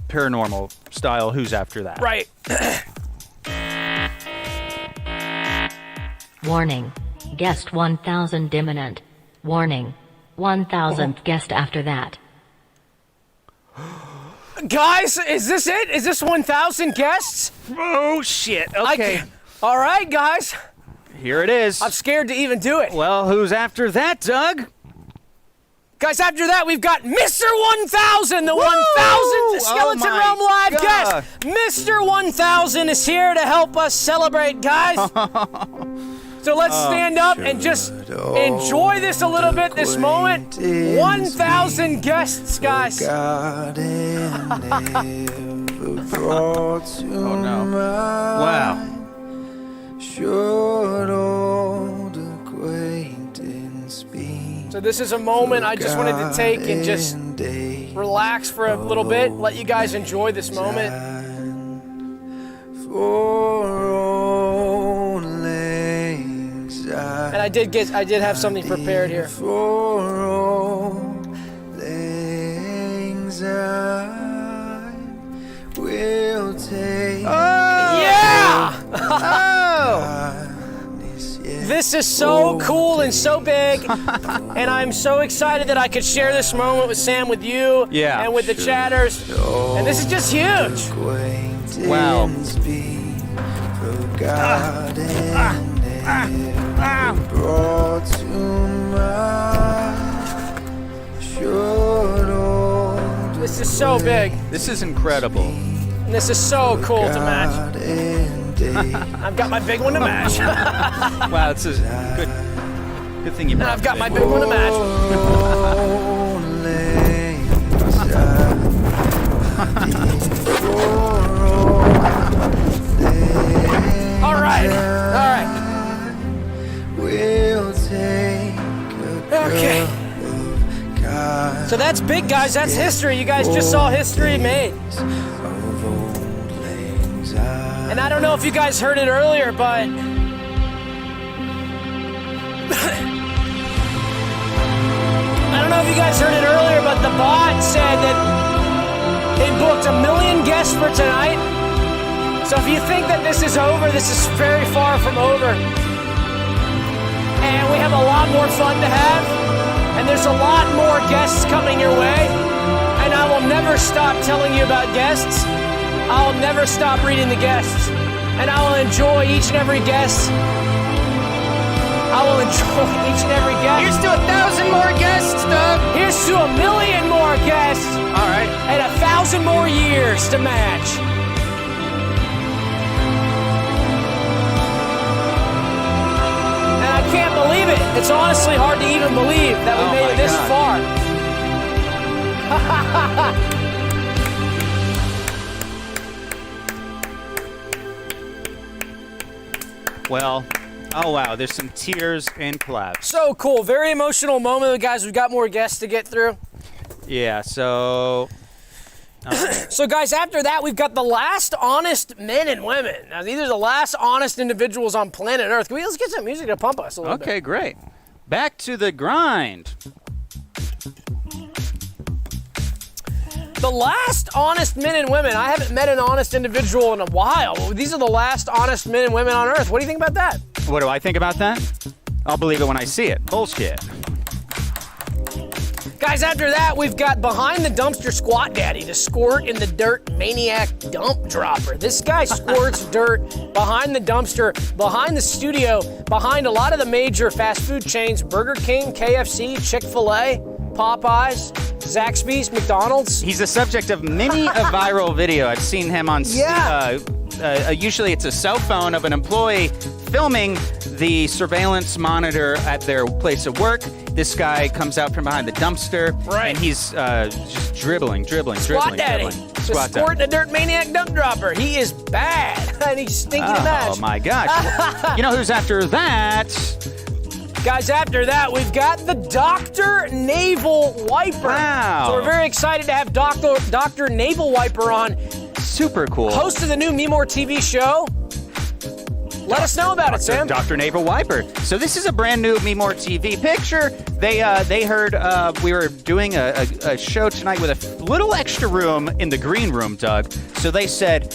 Speaker 1: Paranormal style. Who's after that?
Speaker 2: Right.
Speaker 4: Warning. Guest 1000 imminent. Warning. 1000th guest after that.
Speaker 2: Guys, is this it? Is this 1,000 guests?
Speaker 1: Oh, shit. Okay.
Speaker 2: All right, guys.
Speaker 1: Here it is.
Speaker 2: I'm scared to even do it.
Speaker 1: Well, who's after that, Doug?
Speaker 2: Guys, after that, we've got Mr. 1000, the 1000th Skeleton Realm Live guest. Mr. 1000 is here to help us celebrate, guys. So let's stand up and just enjoy this a little bit, this moment. 1,000 guests, guys.
Speaker 1: Oh, no. Wow.
Speaker 2: So this is a moment I just wanted to take and just relax for a little bit, let you guys enjoy this moment. And I did have something prepared here. Yeah! This is so cool and so big, and I'm so excited that I could share this moment with Sam, with you, and with the chatters. And this is just huge.
Speaker 1: Wow. This is so big. This is incredible.
Speaker 2: And this is so cool to match. I've got my big one to match.
Speaker 1: Wow, it's a good thing you brought.
Speaker 2: I've got my big one to match. All right. Okay. So that's big, guys. That's history. You guys just saw history made. And I don't know if you guys heard it earlier, but the bot said that they booked 1 million guests for tonight. So if you think that this is over, this is very far from over. And we have a lot more fun to have. And there's a lot more guests coming your way. And I will never stop telling you about guests. I'll never stop reading the guests. And I will enjoy each and every guest. I will enjoy each and every guest.
Speaker 1: Here's to 1,000 more guests, Doug.
Speaker 2: Here's to 1 million more guests.
Speaker 1: All right.
Speaker 2: And 1,000 more years to match. And I can't believe it. It's honestly hard to even believe that we made it this far.
Speaker 1: Well, oh wow, there's some tears and claps.
Speaker 2: So cool, very emotional moment, guys. We've got more guests to get through.
Speaker 1: Yeah, so...
Speaker 2: So guys, after that, we've got the last honest men and women. Now, these are the last honest individuals on planet Earth. Let's get some music to pump us a little bit.
Speaker 1: Okay, great. Back to the grind.
Speaker 2: The last honest men and women. I haven't met an honest individual in a while. These are the last honest men and women on Earth. What do you think about that?
Speaker 1: What do I think about that? I'll believe it when I see it. Bullshit.
Speaker 2: Guys, after that, we've got behind the dumpster squat daddy, the squirt in the dirt maniac dump dropper. This guy squirts dirt behind the dumpster, behind the studio, behind a lot of the major fast food chains, Burger King, KFC, Chick-fil-A, Popeyes, Zaxby's, McDonald's.
Speaker 1: He's the subject of many a viral video. I've seen him on... usually it's a cell phone of an employee filming the surveillance monitor at their place of work. This guy comes out from behind the dumpster,
Speaker 2: Right.
Speaker 1: and he's just dribbling.
Speaker 2: Squat daddy. Just squirting a dirt maniac dump dropper. He is bad, and he's stinking to match.
Speaker 1: Oh my gosh! You know who's after that?
Speaker 2: Guys, after that, we've got the Dr. Naval Wiper.
Speaker 1: Wow.
Speaker 2: So we're very excited to have Dr. Naval Wiper on,
Speaker 1: Super cool.
Speaker 2: host of the new MeMoreTV show. Let us know about it, Sam.
Speaker 1: Dr. Naval Wiper. So this is a brand new MeMoreTV picture. They heard we were doing a show tonight with a little extra room in the green room, Doug. So they said,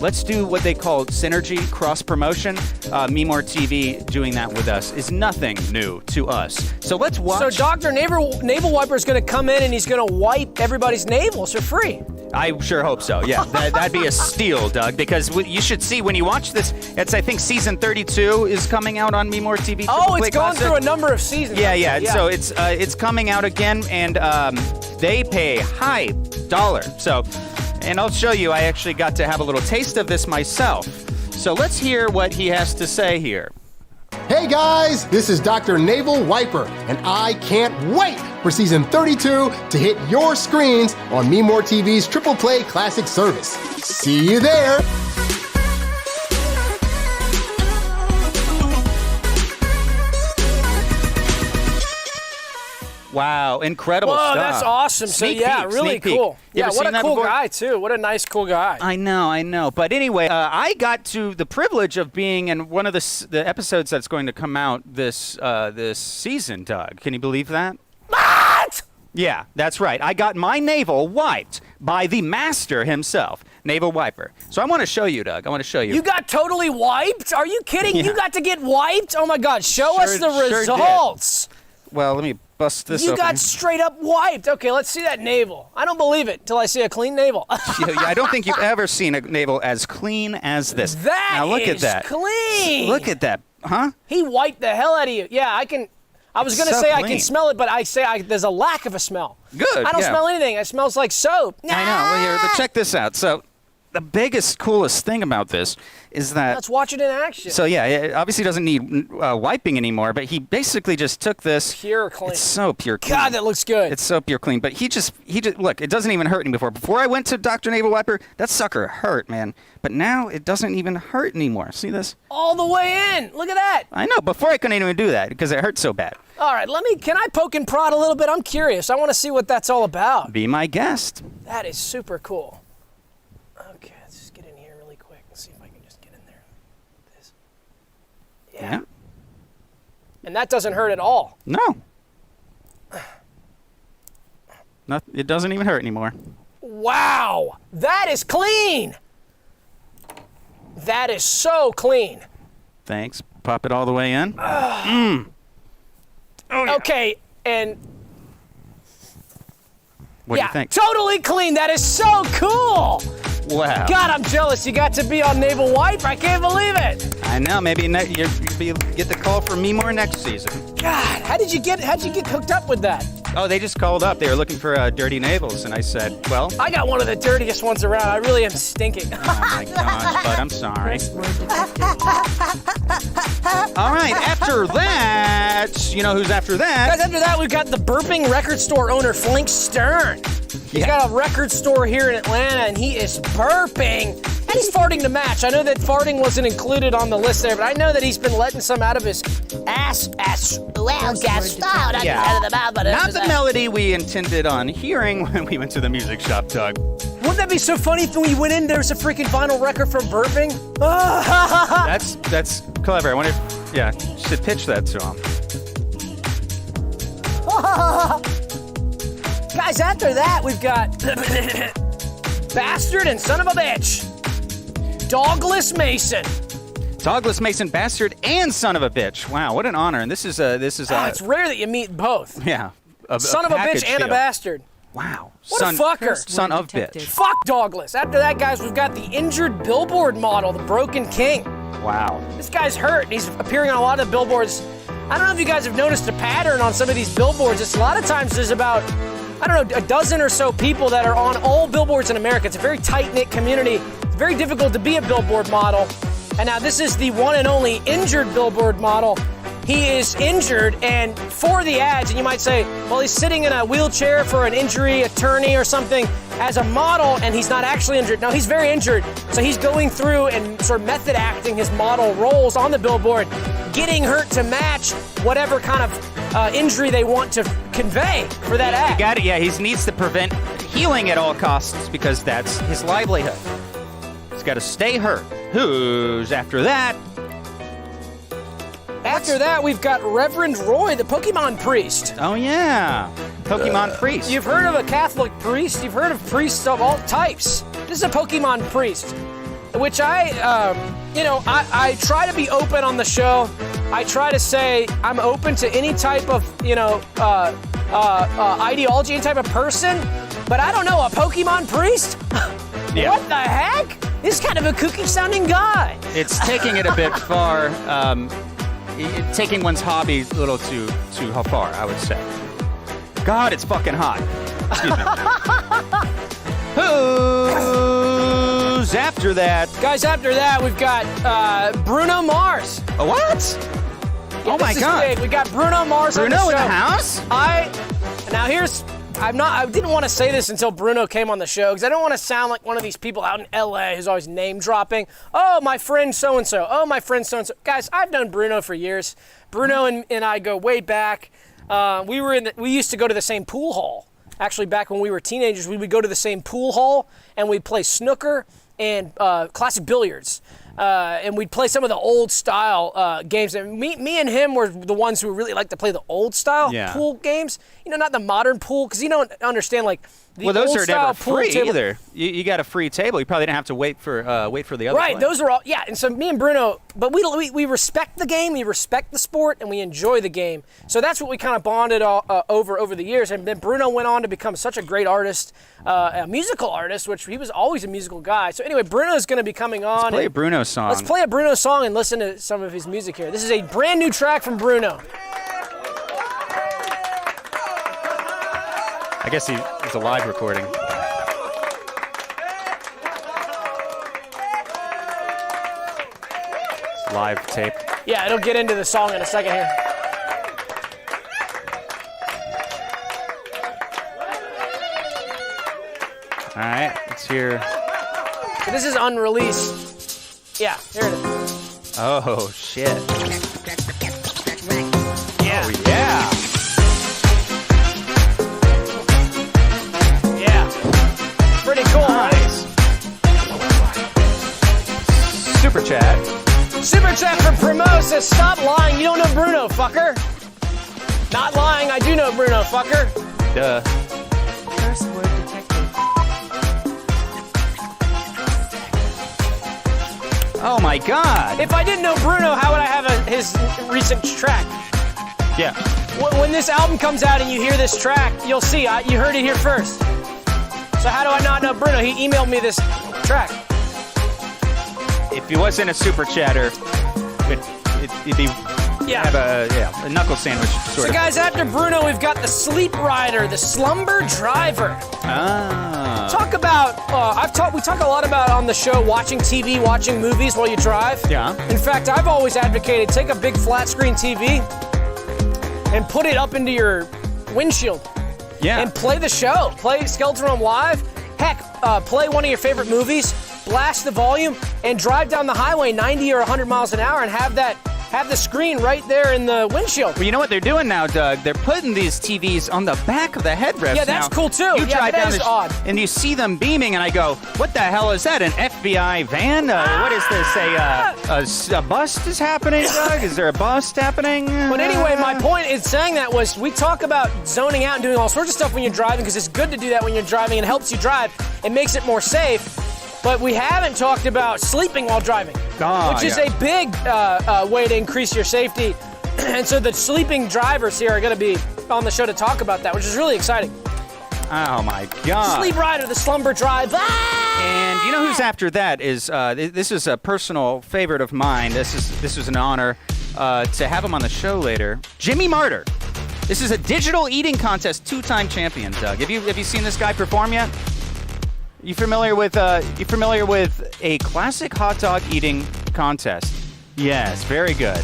Speaker 1: let's do what they call synergy cross-promotion. MeMoreTV doing that with us is nothing new to us. So let's watch.
Speaker 2: So Dr. Naval Wiper is going to come in and he's going to wipe everybody's navels for free.
Speaker 1: I sure hope so. Yeah, that'd be a steal, Doug, because you should see when you watch this. It's, I think, season 32 is coming out on MeMoreTV.
Speaker 2: Oh, it's gone through a number of seasons.
Speaker 1: Yeah. So it's coming out again, and they pay high dollar. So, and I'll show you. I actually got to have a little taste of this myself. So let's hear what he has to say here.
Speaker 5: Hey guys, this is Dr. Naval Wiper, and I can't wait for season 32 to hit your screens on MeMoreTV's Triple Play Classic service. See you there.
Speaker 1: Wow, incredible
Speaker 2: Whoa,
Speaker 1: stuff.
Speaker 2: that's awesome.
Speaker 1: Sneak
Speaker 2: So, yeah,
Speaker 1: peek,
Speaker 2: really
Speaker 1: sneak peek.
Speaker 2: cool.
Speaker 1: You
Speaker 2: Yeah,
Speaker 1: ever
Speaker 2: what
Speaker 1: seen
Speaker 2: a
Speaker 1: that
Speaker 2: cool
Speaker 1: before?
Speaker 2: guy, too. What a nice, cool guy.
Speaker 1: I know. But anyway, I got to the privilege of being in one of the episodes that's going to come out this season, Doug. Can you believe that?
Speaker 2: What?
Speaker 1: Yeah, that's right. I got my navel wiped by the master himself, Naval Wiper. So I want to show you, Doug. I want to show you.
Speaker 2: You got totally wiped? Are you kidding?
Speaker 1: Yeah.
Speaker 2: You got to get wiped? Oh, my God. Show us the
Speaker 1: Sure did.
Speaker 2: results.
Speaker 1: Well, let me bust this
Speaker 2: You
Speaker 1: open.
Speaker 2: got straight up wiped. Okay, let's see that navel. I don't believe it until I see a clean navel.
Speaker 1: Yeah, I don't think you've ever seen a navel as clean as this.
Speaker 2: That
Speaker 1: now look
Speaker 2: is
Speaker 1: at that.
Speaker 2: clean.
Speaker 1: Look at that, huh?
Speaker 2: He wiped the hell out of you. Yeah, I can. I was going to
Speaker 1: so
Speaker 2: say I
Speaker 1: clean.
Speaker 2: can smell it, but there's a lack of a smell.
Speaker 1: Good,
Speaker 2: I don't
Speaker 1: yeah.
Speaker 2: smell anything. It smells like soap.
Speaker 1: I know. Well, here, but check this out. So the biggest, coolest thing about this is that.
Speaker 2: Let's watch it in action.
Speaker 1: So yeah, it obviously doesn't need wiping anymore, but he basically just took this.
Speaker 2: Pure clean.
Speaker 1: It's so pure clean.
Speaker 2: God, that looks good.
Speaker 1: It's so pure clean. But he just look, it doesn't even hurt anymore. Before I went to Dr. Naval Wiper, that sucker hurt, man. But now it doesn't even hurt anymore. See this?
Speaker 2: All the way in. Look at that.
Speaker 1: I know. Before I couldn't even do that because it hurt so bad.
Speaker 2: All right, can I poke and prod a little bit? I'm curious. I want to see what that's all about.
Speaker 1: Be my guest.
Speaker 2: That is super cool. Okay, let's just get in here really quick and see if I can just get in there. This.
Speaker 1: Yeah.
Speaker 2: And that doesn't hurt at all.
Speaker 1: No. It doesn't even hurt anymore.
Speaker 2: Wow, that is clean. That is so clean.
Speaker 1: Thanks. Pop it all the way in. Oh, yeah.
Speaker 2: Okay, and
Speaker 1: What do you think?
Speaker 2: Totally clean. That is so cool.
Speaker 1: Wow.
Speaker 2: God, I'm jealous. You got to be on Naval Wiper. I can't believe it.
Speaker 1: I know. Maybe you'll get the call from me more next season.
Speaker 2: God, how'd you get hooked up with that?
Speaker 1: Oh, they just called up. They were looking for dirty navels, and I said, well,
Speaker 2: I got one of the dirtiest ones around. I really am stinking.
Speaker 1: oh my gosh, but I'm sorry.
Speaker 3: First word detected.
Speaker 1: All right, after that, you know who's after
Speaker 2: Guys,
Speaker 1: that?
Speaker 2: after that, we've got the burping record store owner, Flink Stern. He's
Speaker 1: Yeah.
Speaker 2: got a record store here in Atlanta, and he is burping. And he's farting to match. I know that farting wasn't included on the list there, but I know that he's been letting some out of his ass. Well, gas style. Not
Speaker 1: Yeah.
Speaker 2: out of the mouth, but
Speaker 1: Not the melody we intended on hearing when we went to the music shop, Doug.
Speaker 2: Wouldn't that be so funny if when we went in, there was a freaking vinyl record from burping?
Speaker 1: That's clever. I wonder if, should pitch that to him.
Speaker 2: Guys, after that, we've got Bastard and Son of a Bitch. Dogless Mason.
Speaker 1: Dogless Mason, bastard, and son of a bitch. Wow, what an honor! And this is
Speaker 2: It's rare that you meet both.
Speaker 1: yeah,
Speaker 2: Son of a bitch
Speaker 1: package
Speaker 2: and a
Speaker 1: deal.
Speaker 2: bastard.
Speaker 1: Wow,
Speaker 2: What a fucker.
Speaker 1: son of
Speaker 3: detected.
Speaker 1: bitch.
Speaker 2: Fuck Dogless. After that, guys, we've got the injured billboard model, the Broken King.
Speaker 1: Wow.
Speaker 2: This guy's hurt, and he's appearing on a lot of the billboards. I don't know if you guys have noticed a pattern on some of these billboards. It's a lot of times there's about, I don't know, a dozen or so people that are on all billboards in America. It's a very tight-knit community. It's very difficult to be a billboard model. And now this is the one and only injured billboard model. He is injured, and for the ads, and you might say, well, he's sitting in a wheelchair for an injury attorney or something as a model, and he's not actually injured. No, he's very injured. So he's going through and sort of method acting his model roles on the billboard, getting hurt to match whatever kind of injury they want to convey for that ad.
Speaker 1: You got it. Yeah, he needs to prevent healing at all costs because that's his livelihood. He's got to stay hurt. Who's after that?
Speaker 2: After that, we've got Reverend Roy, the Pokemon priest.
Speaker 1: Oh, yeah. Pokemon priest.
Speaker 2: You've heard of a Catholic priest. You've heard of priests of all types. This is a Pokemon priest, which I try to be open on the show. I try to say I'm open to any type of, ideology, any type of person. But I don't know, a Pokemon priest?
Speaker 1: Yeah.
Speaker 2: What the heck? This is kind of a kooky-sounding guy.
Speaker 1: It's taking it a bit far. Taking one's hobby a little too far, I would say. God, it's fucking hot. Excuse me. Who's after that?
Speaker 2: Guys, after that, we've got Bruno Mars.
Speaker 1: What?
Speaker 2: Yeah,
Speaker 1: oh my God!
Speaker 2: Big. We got Bruno Mars.
Speaker 1: Bruno
Speaker 2: on the show.
Speaker 1: in the house?
Speaker 2: I didn't want to say this until Bruno came on the show because I don't want to sound like one of these people out in LA who's always name dropping. Oh, my friend so-and-so. Oh, my friend so-and-so. Guys, I've known Bruno for years. Bruno and I go way back. We used to go to the same pool hall. Actually, back when we were teenagers, we would go to the same pool hall and we'd play snooker and classic billiards. And we'd play some of the old style games. And me and him were the ones who really like to play the old style pool games. Not the modern pool, because you don't understand like the
Speaker 1: those
Speaker 2: old
Speaker 1: are
Speaker 2: style
Speaker 1: never
Speaker 2: pool
Speaker 1: free
Speaker 2: table.
Speaker 1: either. You got a free table. You probably didn't have to wait for the other.
Speaker 2: Right,
Speaker 1: play.
Speaker 2: those are all And so me and Bruno, but we respect the game, we respect the sport, and we enjoy the game. So that's what we kind of bonded over the years. And then Bruno went on to become such a great artist, a musical artist, which he was always a musical guy. So anyway, Bruno's going to be coming on.
Speaker 1: Let's play a Bruno song.
Speaker 2: Let's play a Bruno song and listen to some of his music here. This is a brand new track from Bruno.
Speaker 1: I guess it's a live recording. It's live tape.
Speaker 2: Yeah, it'll get into the song in a second here.
Speaker 1: All right, let's hear.
Speaker 2: This is unreleased. Yeah, here it is.
Speaker 1: Oh, shit.
Speaker 2: Yeah.
Speaker 1: Oh, yeah.
Speaker 2: Yeah. Pretty cool,
Speaker 1: Nice. Super chat.
Speaker 2: Super chat for Promo says, stop lying, you don't know Bruno, fucker. Not lying, I do know Bruno, fucker.
Speaker 1: Duh.
Speaker 3: Curse word detected.
Speaker 1: Oh my God.
Speaker 2: If I didn't know Bruno, how would I have his recent track?
Speaker 1: Yeah.
Speaker 2: When this album comes out and you hear this track, you'll see, you heard it here first. So how do I not know Bruno? He emailed me this track.
Speaker 1: If he wasn't a super chatter, it'd be have a knuckle sandwich sort
Speaker 2: So
Speaker 1: of.
Speaker 2: guys, after Bruno, we've got the Sleep Rider, the Slumber Driver.
Speaker 1: Ah.
Speaker 2: Talk about, we talk a lot about on the show watching TV, watching movies while you drive.
Speaker 1: Yeah.
Speaker 2: In fact, I've always advocated take a big flat screen TV and put it up into your windshield.
Speaker 1: Yeah.
Speaker 2: And play the show. Play Skeleton Realm live. Heck, play one of your favorite movies, blast the volume, and drive down the highway 90 or 100 miles an hour and have the screen right there in the windshield.
Speaker 1: Well, you know what they're doing now, Doug? They're putting these TVs on the back of the headrest.
Speaker 2: Yeah, that's
Speaker 1: now.
Speaker 2: cool too.
Speaker 1: You
Speaker 2: Yeah,
Speaker 1: drive
Speaker 2: that
Speaker 1: down
Speaker 2: is
Speaker 1: the
Speaker 2: odd.
Speaker 1: and you see them beaming, and I go, "What the hell is that? An FBI van? What is this? A bust is happening, Doug? Is there a bust happening?"
Speaker 2: But anyway, my point in saying that was we talk about zoning out and doing all sorts of stuff when you're driving because it's good to do that when you're driving. It helps you drive. It makes it more safe. But we haven't talked about sleeping while driving, which is a big way to increase your safety. And so the sleeping drivers here are going to be on the show to talk about that, which is really exciting.
Speaker 1: Oh my God!
Speaker 2: Sleep Rider, the Slumber Driver.
Speaker 1: And you know who's after that is this is a personal favorite of mine. This was an honor to have him on the show later. Jimmy Martyr. This is a digital eating contest 2-time champion. Doug, have you seen this guy perform yet? You familiar with a classic hot dog eating contest. Yes, very good.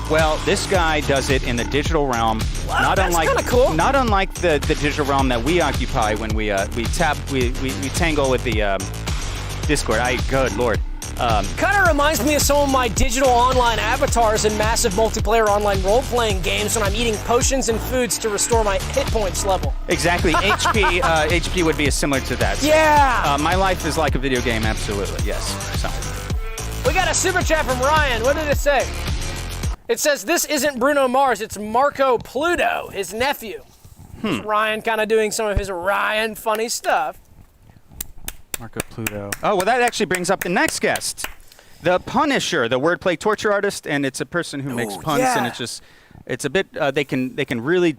Speaker 1: Well, this guy does it in the digital realm.
Speaker 2: Wow, that's kind of cool.
Speaker 1: Not unlike the digital realm that we occupy when we tangle with the Discord. Good Lord.
Speaker 2: Kind of reminds me of some of my digital online avatars in massive multiplayer online role-playing games when I'm eating potions and foods to restore my hit points level.
Speaker 1: Exactly. HP would be similar to that.
Speaker 2: Yeah.
Speaker 1: My life is like a video game. Absolutely. Yes. So.
Speaker 2: We got a super chat from Ryan. What did it say? It says, this isn't Bruno Mars, it's Marco Pluto, his nephew. Ryan kind of doing some of his Ryan funny stuff.
Speaker 1: Marco Pluto. Oh, well, that actually brings up the next guest. The Punisher, the wordplay torture artist, and it's a person who makes puns, and it's a bit, they can really,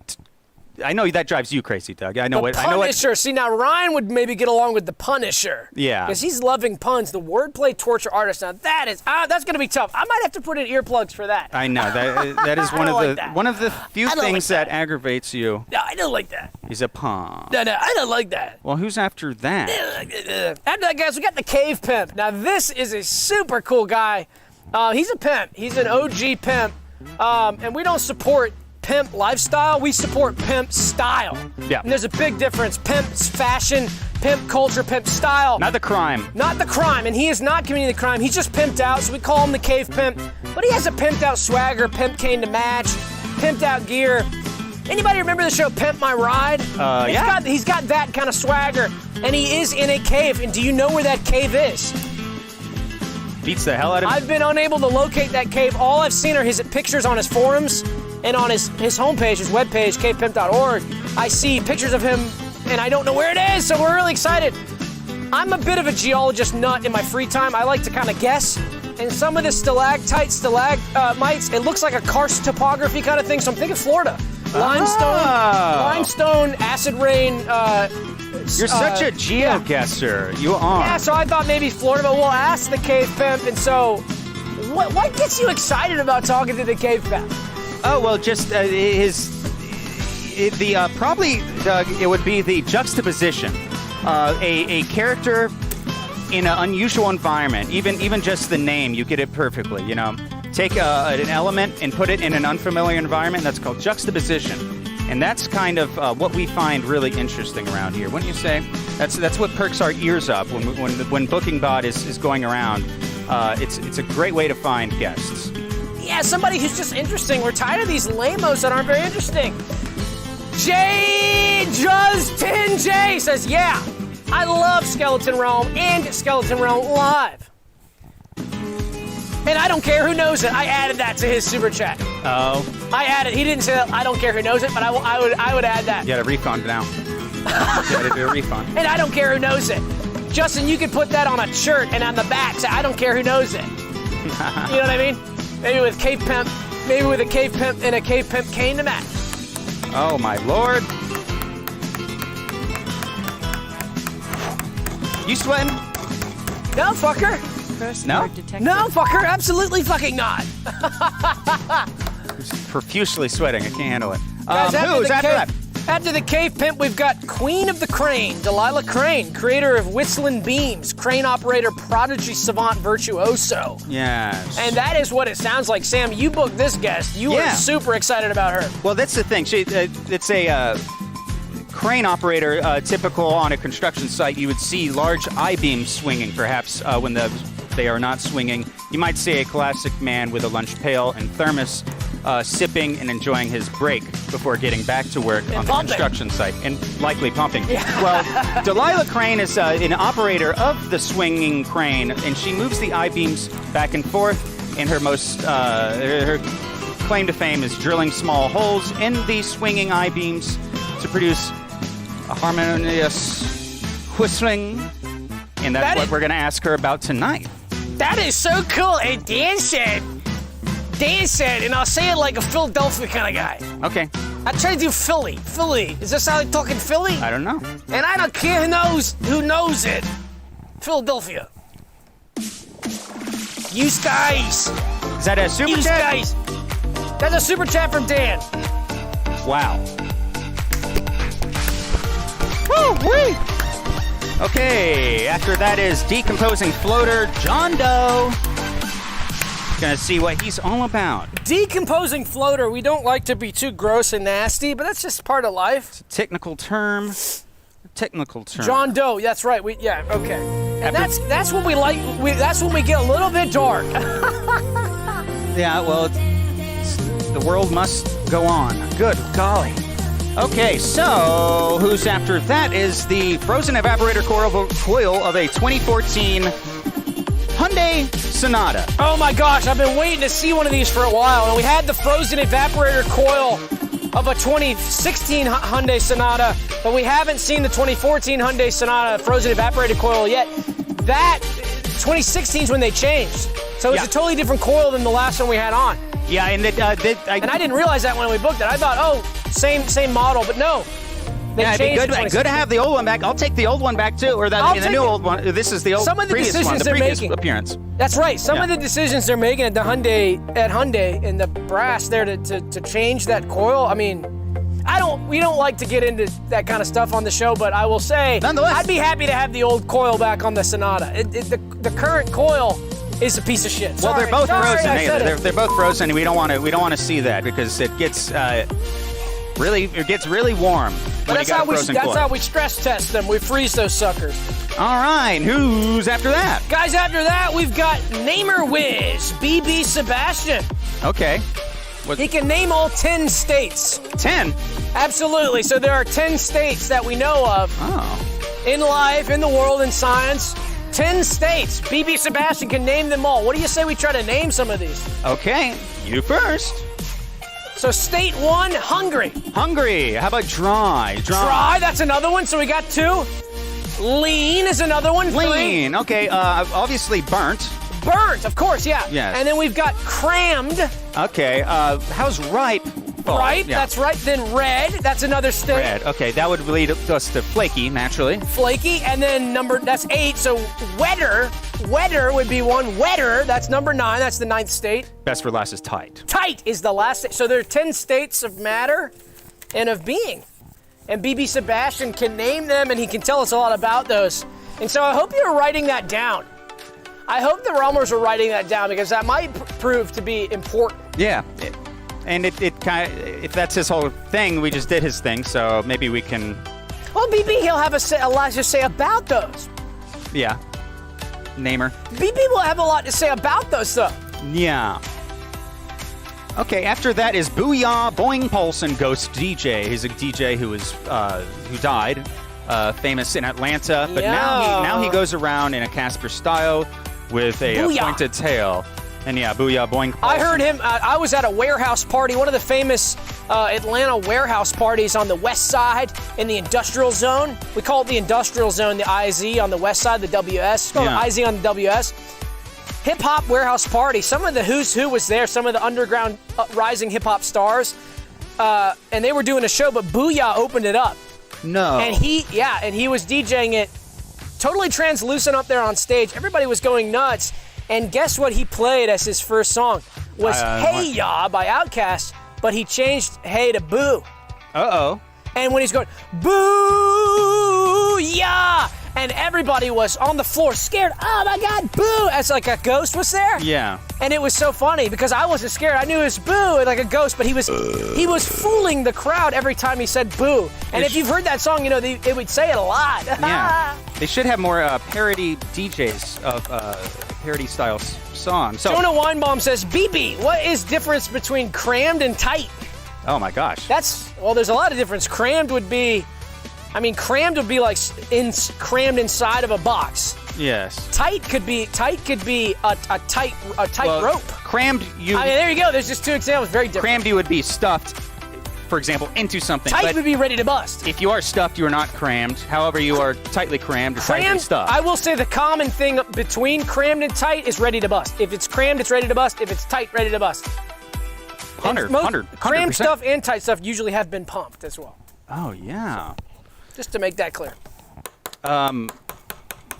Speaker 1: I know that drives you crazy, Doug. I know
Speaker 2: the Punisher. See, now Ryan would maybe get along with the Punisher.
Speaker 1: Yeah.
Speaker 2: Because he's loving puns. The wordplay torture artist. Now that's going to be tough. I might have to put in earplugs for that.
Speaker 1: I know that is one of the few things that aggravates you.
Speaker 2: No, I don't like that.
Speaker 1: He's a pun.
Speaker 2: No, I don't like that.
Speaker 1: Well, who's after that?
Speaker 2: After that, guys, we got the Cave Pimp. Now this is a super cool guy. He's a pimp. He's an OG pimp, and we don't support pimp lifestyle, we support pimp style.
Speaker 1: Yeah.
Speaker 2: And there's a big difference. Pimp's fashion, pimp culture, pimp style.
Speaker 1: Not the crime.
Speaker 2: Not the crime, and he is not committing the crime. He's just pimped out, so we call him the Cave Pimp. But he has a pimped out swagger, pimp cane to match, pimped out gear. Anybody remember the show Pimp My Ride?
Speaker 1: Yeah.
Speaker 2: He's got that kind of swagger, and he is in a cave. And do you know where that cave is?
Speaker 1: Beats the hell out of me.
Speaker 2: I've been unable to locate that cave. All I've seen are his pictures on his forums. And on his homepage, his webpage, cavepimp.org, I see pictures of him, and I don't know where it is, so we're really excited. I'm a bit of a geologist nut in my free time. I like to kind of guess. And some of the stalagmites, it looks like a karst topography kind of thing, so I'm thinking Florida. Limestone, acid rain.
Speaker 1: You're such a geoguesser. You are.
Speaker 2: Yeah, so I thought maybe Florida, but we'll ask the Cave Pimp. And so, what gets you excited about talking to the Cave Pimp?
Speaker 1: Oh, well, just probably, Doug, it would be the juxtaposition. A character in an unusual environment, even just the name, you get it perfectly, you know. Take an element and put it in an unfamiliar environment, that's called juxtaposition. And that's kind of what we find really interesting around here, wouldn't you say? That's what perks our ears up when BookingBot is going around. It's a great way to find guests.
Speaker 2: Yeah, somebody who's just interesting. We're tired of these lamos that aren't very interesting. Justin J says, yeah, I love Skeleton Realm and Skeleton Realm Live. And I don't care who knows it. I added that to his super chat.
Speaker 1: Oh.
Speaker 2: I added. He didn't say that. I don't care who knows it, but I would add that.
Speaker 1: You got a refund now. You got to do a refund.
Speaker 2: And I don't care who knows it. Justin, you could put that on a shirt and on the back say, I don't care who knows it. You know what I mean? Maybe with Cave Pimp, maybe with a Cave Pimp and a Cave Pimp cane to match.
Speaker 1: Oh my Lord. You sweating?
Speaker 2: No, fucker.
Speaker 3: First
Speaker 1: No?
Speaker 3: word detected.
Speaker 2: No, fucker. Absolutely fucking not.
Speaker 1: Profusely sweating. I can't handle it.
Speaker 2: Guys,
Speaker 1: Who's after that?
Speaker 2: After the Cave Pimp, we've got Queen of the Crane, Delilah Crane, creator of Whistling Beams, crane operator, prodigy, savant, virtuoso.
Speaker 1: Yes.
Speaker 2: And that is what it sounds like. Sam, you booked this guest. You were super excited about her.
Speaker 1: Well, that's the thing. It's a crane operator, typical on a construction site. You would see large I-beams swinging, perhaps, when they are not swinging. You might see a classic man with a lunch pail and thermos sipping and enjoying his break before getting back to work on the construction site, and likely pumping. Yeah. Well, Delilah Crane is an operator of the swinging crane, and she moves the I-beams back and forth, and her claim to fame is drilling small holes in the swinging I-beams to produce a harmonious whistling, and that's what we're going to ask her about tonight.
Speaker 2: That is so cool. And Dan said, and I'll say it like a Philadelphia kind of guy.
Speaker 1: Okay.
Speaker 2: I try to do Philly. Is this how they talk in Philly?
Speaker 1: I don't know.
Speaker 2: And I don't care who knows it. Philadelphia. You guys.
Speaker 1: Is that a super
Speaker 2: You
Speaker 1: chat?
Speaker 2: guys. That's a super chat from Dan.
Speaker 1: Wow. Woo-wee! Okay, after that is decomposing floater John Doe. Gonna see what he's all about.
Speaker 2: Decomposing floater. We don't like to be too gross and nasty, but that's just part of life.
Speaker 1: It's a technical term.
Speaker 2: John Doe. That's right. Okay. And that's what we like. That's when we get a little bit dark.
Speaker 1: Yeah. Well, the world must go on. Good golly. Okay, so who's after that is the frozen evaporator coil of a 2014 Hyundai Sonata.
Speaker 2: Oh my gosh, I've been waiting to see one of these for a while. And we had the frozen evaporator coil of a 2016 Hyundai Sonata, but we haven't seen the 2014 Hyundai Sonata frozen evaporator coil yet. That 2016 is when they changed. So it's a totally different coil than the last one we had on.
Speaker 1: Yeah, and
Speaker 2: I didn't realize that when we booked it. I thought, same model, but no.
Speaker 1: Yeah, it'd be good to have the old one back. I'll take the old one back too, or the new old one. This is the old previous one, the previous appearance.
Speaker 2: That's right. Some of the decisions they're making at Hyundai in the brass there to change that coil. I mean, we don't like to get into that kind of stuff on the show, but I will say,
Speaker 1: nonetheless,
Speaker 2: I'd be happy to have the old coil back on the Sonata. The current coil is a piece of shit.
Speaker 1: Well, they're both frozen. They're both frozen, and we don't want to see that because it gets really warm.
Speaker 2: But that's how we stress test them. We freeze those suckers.
Speaker 1: All right, who's after that?
Speaker 2: Guys, after that we've got Namer Whiz, BB Sebastian.
Speaker 1: Okay.
Speaker 2: He can name all 10 states.
Speaker 1: 10?
Speaker 2: Absolutely. So there are 10 states that we know of.
Speaker 1: Oh.
Speaker 2: In life, in the world, in science. 10 states. BB Sebastian can name them all. What do you say we try to name some of these?
Speaker 1: Okay, you first.
Speaker 2: So state 1, Hungary.
Speaker 1: Hungary. How about dry?
Speaker 2: Dry, that's another one. So we got 2. Lean is another one.
Speaker 1: Lean.
Speaker 2: 3.
Speaker 1: Okay, obviously burnt.
Speaker 2: Burnt, of course, yeah.
Speaker 1: Yes.
Speaker 2: And then we've got crammed.
Speaker 1: Okay, how's ripe?
Speaker 2: Ripe, that's right. Then red, that's another state.
Speaker 1: Red, okay, that would lead us to flaky, naturally.
Speaker 2: Flaky, and then that's 8, so wetter. Wetter would be 1. Wetter, that's number 9, that's the 9th state.
Speaker 1: Best for last is tight.
Speaker 2: Tight is the last state. So there are 10 states of matter and of being. And BB Sebastian can name them, and he can tell us a lot about those. And so I hope you're writing that down. I hope the Realmers are writing that down because that might prove to be important.
Speaker 1: Yeah, and it kind of, if that's his whole thing, we just did his thing, so maybe we can.
Speaker 2: Well, BB, he'll have a lot to say about those.
Speaker 1: Yeah, Namer.
Speaker 2: BB will have a lot to say about those, though.
Speaker 1: Yeah. Okay, after that is Booyah Boing Paulson Ghost DJ. He's a DJ who died, famous in Atlanta, but now he goes around in a Casper style with a pointed tail. And yeah, Booyah Boing Paulson.
Speaker 2: I heard him. I was at a warehouse party, one of the famous Atlanta warehouse parties on the west side in the industrial zone. We call it the industrial zone, the IZ on the west side, the WS. It's called the IZ on the WS. Hip-hop warehouse party. Some of the who's who was there, some of the underground rising hip-hop stars. And they were doing a show, but Booyah opened it up.
Speaker 1: No.
Speaker 2: And he was DJing it totally translucent up there on stage. Everybody was going nuts. And guess what he played as his first song? Was Hey Ya by Outkast, but he changed Hey to Boo.
Speaker 1: Uh-oh.
Speaker 2: And when he's going, Boo Ya! And everybody was on the floor scared. Oh my God, boo! As like a ghost was there.
Speaker 1: Yeah.
Speaker 2: And it was so funny because I wasn't scared. I knew it was boo, like a ghost, but he was fooling the crowd every time he said boo. And if you've heard that song, you know, it would say it a lot.
Speaker 1: Yeah. They should have more parody DJs of parody style songs. So,
Speaker 2: Jonah Weinbaum says, BB, what is difference between crammed and tight?
Speaker 1: Oh my gosh.
Speaker 2: There's a lot of difference. Crammed would be like crammed inside of a box.
Speaker 1: Yes.
Speaker 2: Tight could be a tight rope.
Speaker 1: Crammed,
Speaker 2: there you go. There's just two examples. Very different.
Speaker 1: Crammed, you would be stuffed, for example, into something.
Speaker 2: Tight would be ready to bust.
Speaker 1: If you are stuffed, you are not crammed. However, you are tightly crammed or tightly stuffed.
Speaker 2: I will say the common thing between crammed and tight is ready to bust. If it's crammed, it's ready to bust. If it's tight, ready to bust.
Speaker 1: 100%.
Speaker 2: Crammed stuff and tight stuff usually have been pumped as well.
Speaker 1: Oh, yeah.
Speaker 2: Just to make that clear.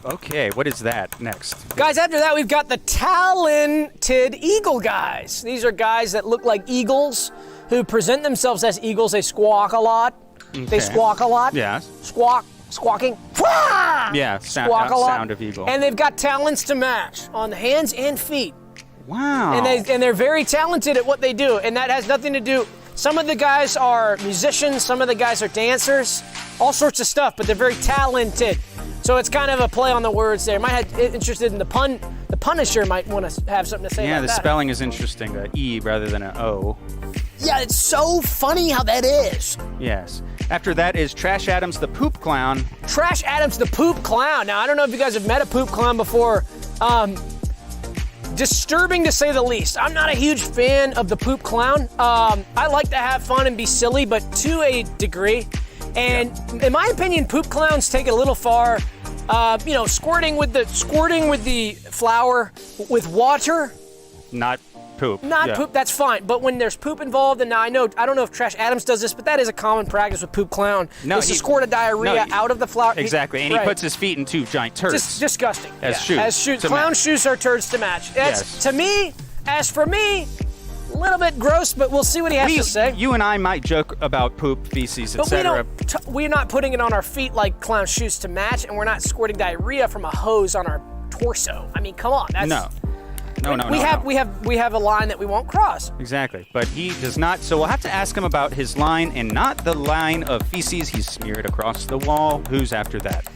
Speaker 1: Okay, what is that next?
Speaker 2: Guys, after that, we've got the talented eagle guys. These are guys that look like eagles who present themselves as eagles. They squawk a lot. Okay. They squawk a lot.
Speaker 1: Yes.
Speaker 2: Squawking.
Speaker 1: Yeah,
Speaker 2: squawk a lot.
Speaker 1: Sound of eagle.
Speaker 2: And they've got talents to match on the hands and feet.
Speaker 1: Wow.
Speaker 2: And they're very talented at what they do, and that has nothing to do. Some of the guys are musicians, some of the guys are dancers, all sorts of stuff, but they're very talented. So it's kind of a play on the words there. Might have interested in the pun. The Punisher might want to have something to say about that.
Speaker 1: Yeah, the spelling is interesting. A E rather than an O.
Speaker 2: Yeah, it's so funny how that is.
Speaker 1: Yes. After that is Trash Adams the Poop Clown.
Speaker 2: Trash Adams the Poop Clown. Now, I don't know if you guys have met a poop clown before. Disturbing to say the least. I'm not a huge fan of the poop clown. I like to have fun and be silly, but to a degree. And in my opinion, poop clowns take it a little far. Squirting with the flour with water.
Speaker 1: Not poop.
Speaker 2: Not poop, that's fine. But when there's poop involved, and now I don't know if Trash Adams does this, but that is a common practice with Poop Clown. Is to squirt a diarrhea out of the flour.
Speaker 1: Exactly, and he puts his feet in 2 giant turds.
Speaker 2: Disgusting.
Speaker 1: As shoes.
Speaker 2: Clown shoes are turds to match. To me, as for me, a little bit gross, but we'll see what he has to say.
Speaker 1: You and I might joke about poop, feces, etc.
Speaker 2: But we're not putting it on our feet like clown shoes to match, and we're not squirting diarrhea from a hose on our torso. I mean, come on.
Speaker 1: No.
Speaker 2: We have a line that we won't cross.
Speaker 1: Exactly, but he does not. So we'll have to ask him about his line and not the line of feces he's smeared across the wall. Who's after that?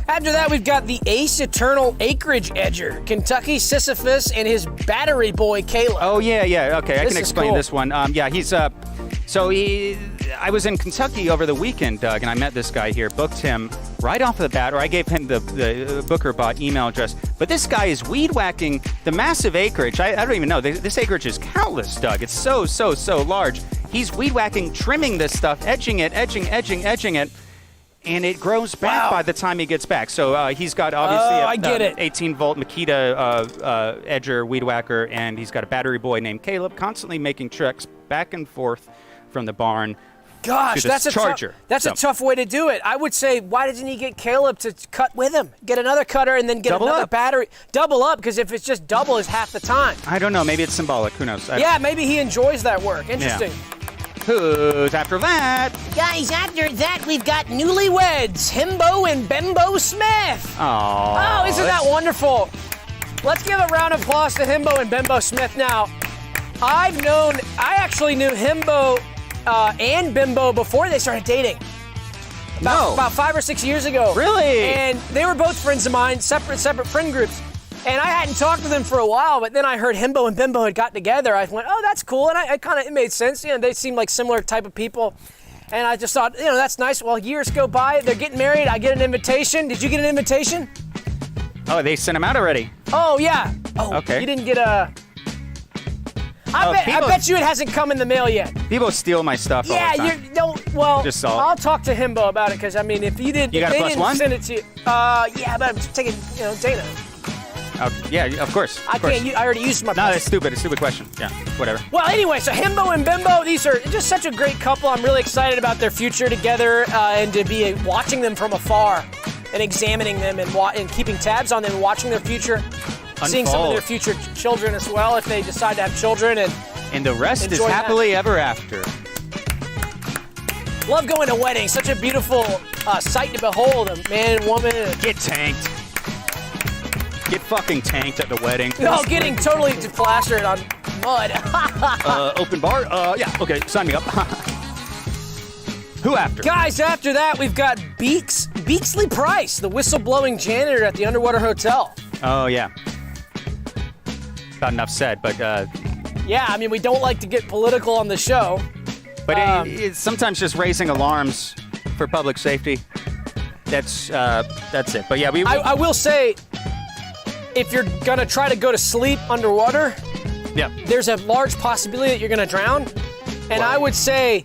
Speaker 2: After that, we've got the Ace Eternal Acreage Edger, Kentucky Sisyphus, and his battery boy Caleb.
Speaker 1: Oh yeah. Okay, I can explain
Speaker 2: cool.
Speaker 1: this one. He's I was in Kentucky over the weekend, Doug, and I met this guy here. Booked him right off the bat, or I gave him the Booker Bot email address. But this guy is weed whacking the massive acreage. I don't even know. This acreage is countless, Doug. It's so large. He's weed whacking, trimming this stuff, edging it, and it grows back by the time he gets back. So he's got obviously a 18-volt Makita edger weed whacker, and he's got a battery boy named Caleb, constantly making treks back and forth from the barn.
Speaker 2: Gosh, that's a
Speaker 1: charger.
Speaker 2: That's a tough way to do it. I would say, why doesn't he get Caleb to cut with him? Get another cutter and then get another battery. Double up, because if it's just double, is half the time.
Speaker 1: I don't know. Maybe it's symbolic. Who knows?
Speaker 2: Maybe he enjoys that work. Interesting.
Speaker 1: Yeah. Who's after that?
Speaker 2: Guys, after that, we've got newlyweds, Himbo and Bembo Smith.
Speaker 1: Oh,
Speaker 2: isn't that wonderful? Let's give a round of applause to Himbo and Bembo Smith. Now, I actually knew Himbo and Bimbo before they started dating. About 5 or 6 years ago.
Speaker 1: Really?
Speaker 2: And they were both friends of mine, separate friend groups. And I hadn't talked to them for a while, but then I heard Himbo and Bimbo had gotten together. I went, oh, that's cool. And it made sense. They seemed like similar type of people. And I just thought, that's nice. Well, years go by, they're getting married. I get an invitation. Did you get an invitation?
Speaker 1: Oh, they sent him out already.
Speaker 2: Oh, yeah. Oh, okay. You didn't get a... I bet you it hasn't come in the mail yet.
Speaker 1: People steal my stuff all the time. Just saw it.
Speaker 2: I'll talk to Himbo about it, because, if you did...
Speaker 1: You got a plus one?
Speaker 2: Send it to you. Yeah, but I'm taking, Dana.
Speaker 1: Yeah, of course.
Speaker 2: I already used my...
Speaker 1: No, that's stupid. It's a stupid question. Yeah, whatever.
Speaker 2: Well, anyway, so Himbo and Bimbo, these are just such a great couple. I'm really excited about their future together, and to be watching them from afar and examining them and keeping tabs on them and watching their future. Seeing some of their future children as well, if they decide to have children.
Speaker 1: And the rest is happily ever after.
Speaker 2: Love going to weddings. Such a beautiful sight to behold. A man and woman.
Speaker 1: Get tanked. Get fucking tanked at the wedding.
Speaker 2: No, getting totally plastered on mud.
Speaker 1: Open bar? Yeah, okay, sign me up. Who after?
Speaker 2: Guys, after that, we've got Beaksley Price, the whistleblowing janitor at the Underwater Hotel.
Speaker 1: Oh, yeah. About enough said, but...
Speaker 2: Yeah, we don't like to get political on the show.
Speaker 1: But it's sometimes just raising alarms for public safety. That's it. But yeah,
Speaker 2: I will say, if you're gonna try to go to sleep underwater, there's a large possibility that you're gonna drown. And I would say,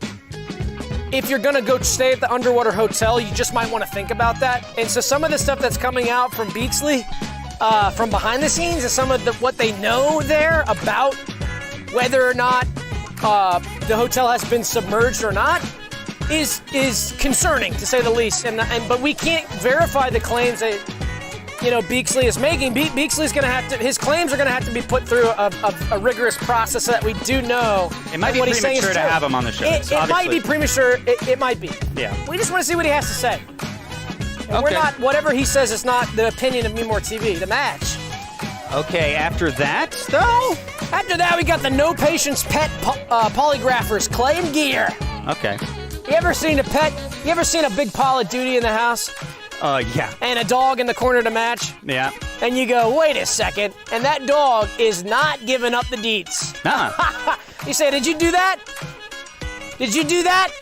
Speaker 2: if you're gonna go stay at the Underwater Hotel, you just might want to think about that. And so some of the stuff that's coming out from Beaksley, from behind the scenes, and some of what they know there about whether or not the hotel has been submerged or not is concerning, to say the least. But we can't verify the claims that Beaksley is making. Beaksley's going to have to. His claims are going to have to be put through a rigorous process so that we do know.
Speaker 1: It might be premature to have him on the show.
Speaker 2: It might be premature. It might be.
Speaker 1: Yeah.
Speaker 2: We just want to see what he has to say. And
Speaker 1: okay.
Speaker 2: We're not. Whatever he says is not the opinion of MeMoreTV. The match.
Speaker 1: Okay, after that, though?
Speaker 2: After that, we got the no patience pet polygraphers, Clay and Gear.
Speaker 1: Okay.
Speaker 2: You ever seen a big pile of duty in the house?
Speaker 1: Yeah.
Speaker 2: And a dog in the corner to match?
Speaker 1: Yeah.
Speaker 2: And you go, wait a second, and that dog is not giving up the deets.
Speaker 1: Nah.
Speaker 2: You say, did you do that? Did you do that?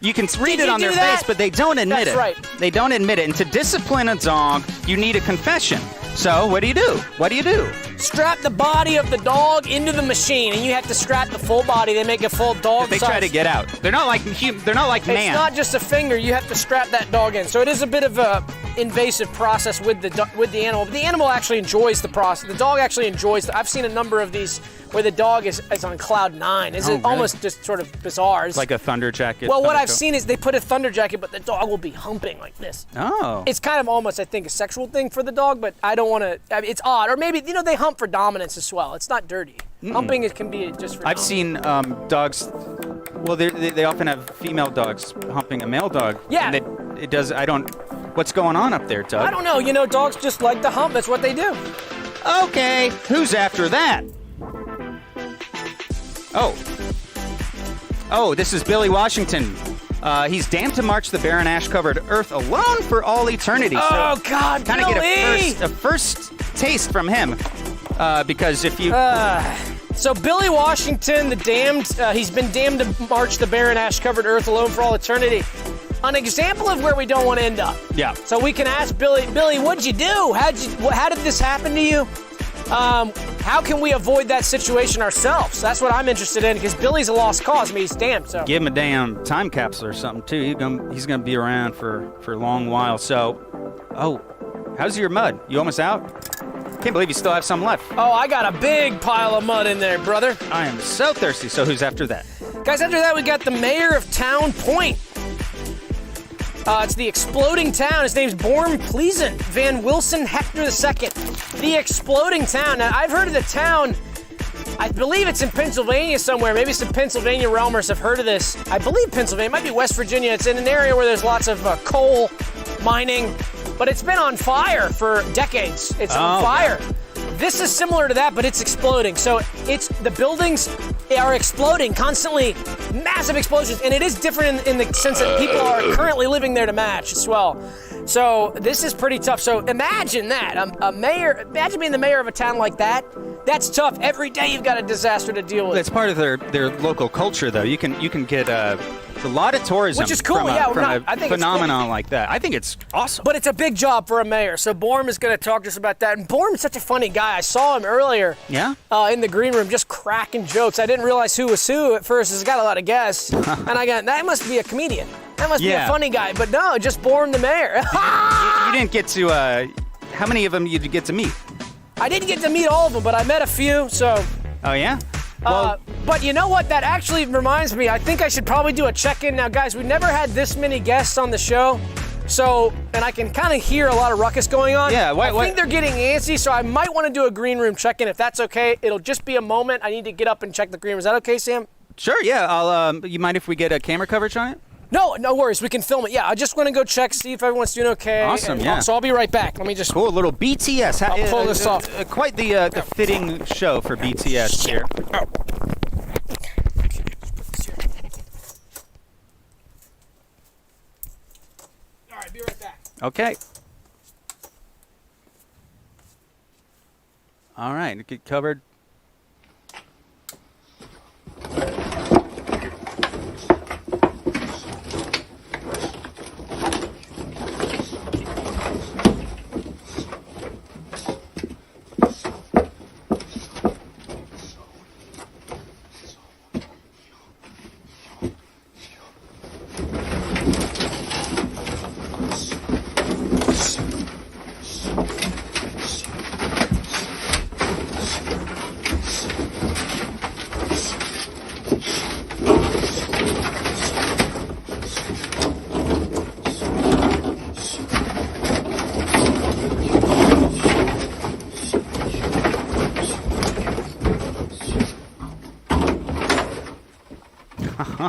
Speaker 1: You can read it on their face, but they don't admit it.
Speaker 2: That's right.
Speaker 1: They don't admit it. And to discipline a dog, you need a confession. So what do you do? What do you do?
Speaker 2: Strap the body of the dog into the machine, and you have to strap the full body. They make a full dog
Speaker 1: They
Speaker 2: size.
Speaker 1: try to get out. They're not like man.
Speaker 2: It's not just a finger. You have to strap that dog in. So it is a bit of a invasive process with the animal. But the animal actually enjoys the process. The dog actually enjoys. I've seen a number of these where the dog is on cloud 9. It's
Speaker 1: really?
Speaker 2: almost just sort of bizarre.
Speaker 1: Like a thunder jacket.
Speaker 2: Well, what
Speaker 1: thunder
Speaker 2: I've seen is they put a thunder jacket, but the dog will be humping like this.
Speaker 1: Oh.
Speaker 2: It's kind of almost, I think, a sexual thing for the dog, but I don't want to. I mean, it's odd. Or maybe they hump for dominance as well. It's not dirty. Humping it can be just for.
Speaker 1: I've seen dogs. Well, they often have female dogs humping a male dog.
Speaker 2: Yeah.
Speaker 1: And it does. I don't. What's going on up there, Doug?
Speaker 2: I don't know. Dogs just like to hump. That's what they do.
Speaker 1: Okay. Who's after that? Oh, this is Billy Washington. He's damned to march the barren ash-covered earth alone for all eternity.
Speaker 2: Oh, God,
Speaker 1: kind of
Speaker 2: Billy!
Speaker 1: get a first taste from him, because if you
Speaker 2: So Billy Washington, the damned, he's been damned to march the barren ash-covered earth alone for all eternity. An example of where we don't want to end up.
Speaker 1: Yeah.
Speaker 2: So we can ask Billy, what'd you do? How did this happen to you? How can we avoid that situation ourselves? That's what I'm interested in, because Billy's a lost cause. I mean, he's damned. So
Speaker 1: give him a damn time capsule or something too. He's gonna be around for a long while. So, how's your mud? You almost out? Can't believe you still have some left.
Speaker 2: Oh, I got a big pile of mud in there, brother.
Speaker 1: I am so thirsty. So who's after that?
Speaker 2: Guys, after that we got the mayor of Town Point. It's the exploding town. His name's Borm Pleasant Van Wilson Hector II. The exploding town. Now, I've heard of the town. I believe it's in Pennsylvania somewhere. Maybe some Pennsylvania realmers have heard of this. I believe Pennsylvania. It might be West Virginia. It's in an area where there's lots of coal mining, but it's been on fire for decades. It's on fire. This is similar to that, but it's exploding. So the buildings are exploding constantly, massive explosions, and it is different in the sense that people are currently living there to match as well. So this is pretty tough. So imagine that, imagine being the mayor of a town like that. That's tough. Every day you've got a disaster to deal with.
Speaker 1: It's part of their local culture, though. You can get a lot of tourism,
Speaker 2: which is cool.
Speaker 1: from
Speaker 2: I think
Speaker 1: phenomenon
Speaker 2: it's cool.
Speaker 1: like that. I think it's awesome.
Speaker 2: But it's a big job for a mayor. So Borm is going to talk to us about that. And Borm is such a funny guy. I saw him earlier.
Speaker 1: Yeah.
Speaker 2: In the green room, just cracking jokes. I didn't realize who was who at first. He's got a lot of guests, and I got that must be a comedian. That must be a funny guy. But no, just Borm the mayor.
Speaker 1: you didn't get to. How many of them did you get to meet?
Speaker 2: I didn't get to meet all of them, but I met a few. So.
Speaker 1: Oh yeah. Well,
Speaker 2: but you know what? That actually reminds me. I think I should probably do a check-in now, guys. We've never had this many guests on the show, and I can kind of hear a lot of ruckus going on.
Speaker 1: Yeah.
Speaker 2: I think they're getting antsy, so I might want to do a green room check-in if that's okay. It'll just be a moment. I need to get up and check the green room. Is that okay, Sam?
Speaker 1: Sure. Yeah. I'll. You mind if we get a camera coverage on it?
Speaker 2: No worries. We can film it. Yeah, I just want to go check, see if everyone's doing okay.
Speaker 1: Awesome. Yeah.
Speaker 2: So I'll be right back. Let me just.
Speaker 1: Cool. A little BTS.
Speaker 2: I'll pull this off.
Speaker 1: Quite the fitting show for BTS here.
Speaker 2: All right, be right back.
Speaker 1: Okay. All right. Get covered.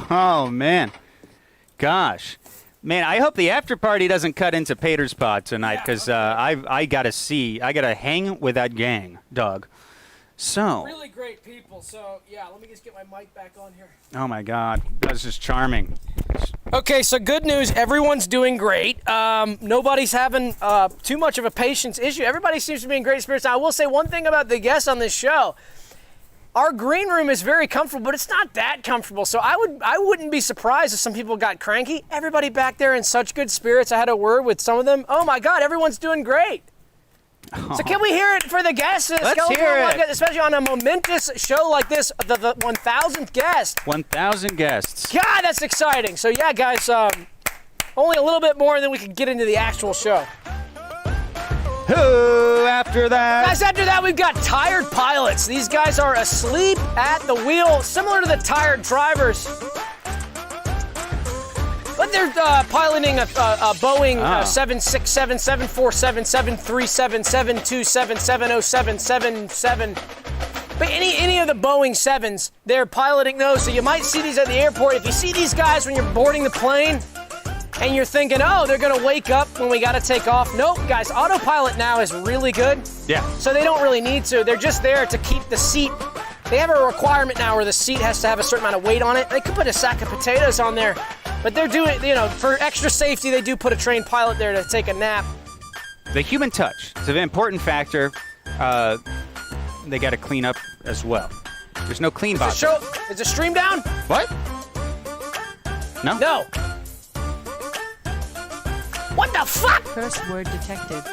Speaker 1: Oh man, gosh, Man, I hope the after party doesn't cut into Pater's pod tonight, because I gotta hang with that gang, Doug. So.
Speaker 2: Really great people. So yeah, let me just get my mic back on here.
Speaker 1: Oh my God, that's just charming.
Speaker 2: Okay, so good news. Everyone's doing great. Nobody's having too much of a patience issue. Everybody seems to be in great spirits. Now, I will say one thing about the guests on this show. Our green room is very comfortable, but it's not that comfortable. So I wouldn't be surprised if some people got cranky. Everybody back there in such good spirits. I had a word with some of them. Oh my God, everyone's doing great. So can we hear it for the guests?
Speaker 1: Let's hear it.
Speaker 2: Especially on a momentous show like this, the 1,000th guest.
Speaker 1: 1,000 guests.
Speaker 2: God, that's exciting. So yeah, guys, only a little bit more, and then we can get into the actual show.
Speaker 1: Who after that?
Speaker 2: Guys, after that, we've got tired pilots. These guys are asleep at the wheel, similar to the tired drivers. But they're piloting a Boeing 767, 747, 737, 727, 707, 77. But any of the Boeing 7s, they're piloting those. So you might see these at the airport. If you see these guys when you're boarding the plane and you're thinking, oh, they're going to wake up when we got to take off. Nope, guys, autopilot now is really good.
Speaker 1: Yeah.
Speaker 2: So they don't really need to. They're just there to keep the seat. They have a requirement now where the seat has to have a certain amount of weight on it. They could put a sack of potatoes on there. But they're doing, for extra safety, they do put a trained pilot there to take a nap.
Speaker 1: The human touch is an important factor. They got to clean up as well. There's no clean box.
Speaker 2: Is the stream down?
Speaker 1: What? No?
Speaker 2: No. What the fuck?
Speaker 3: Curse word detected.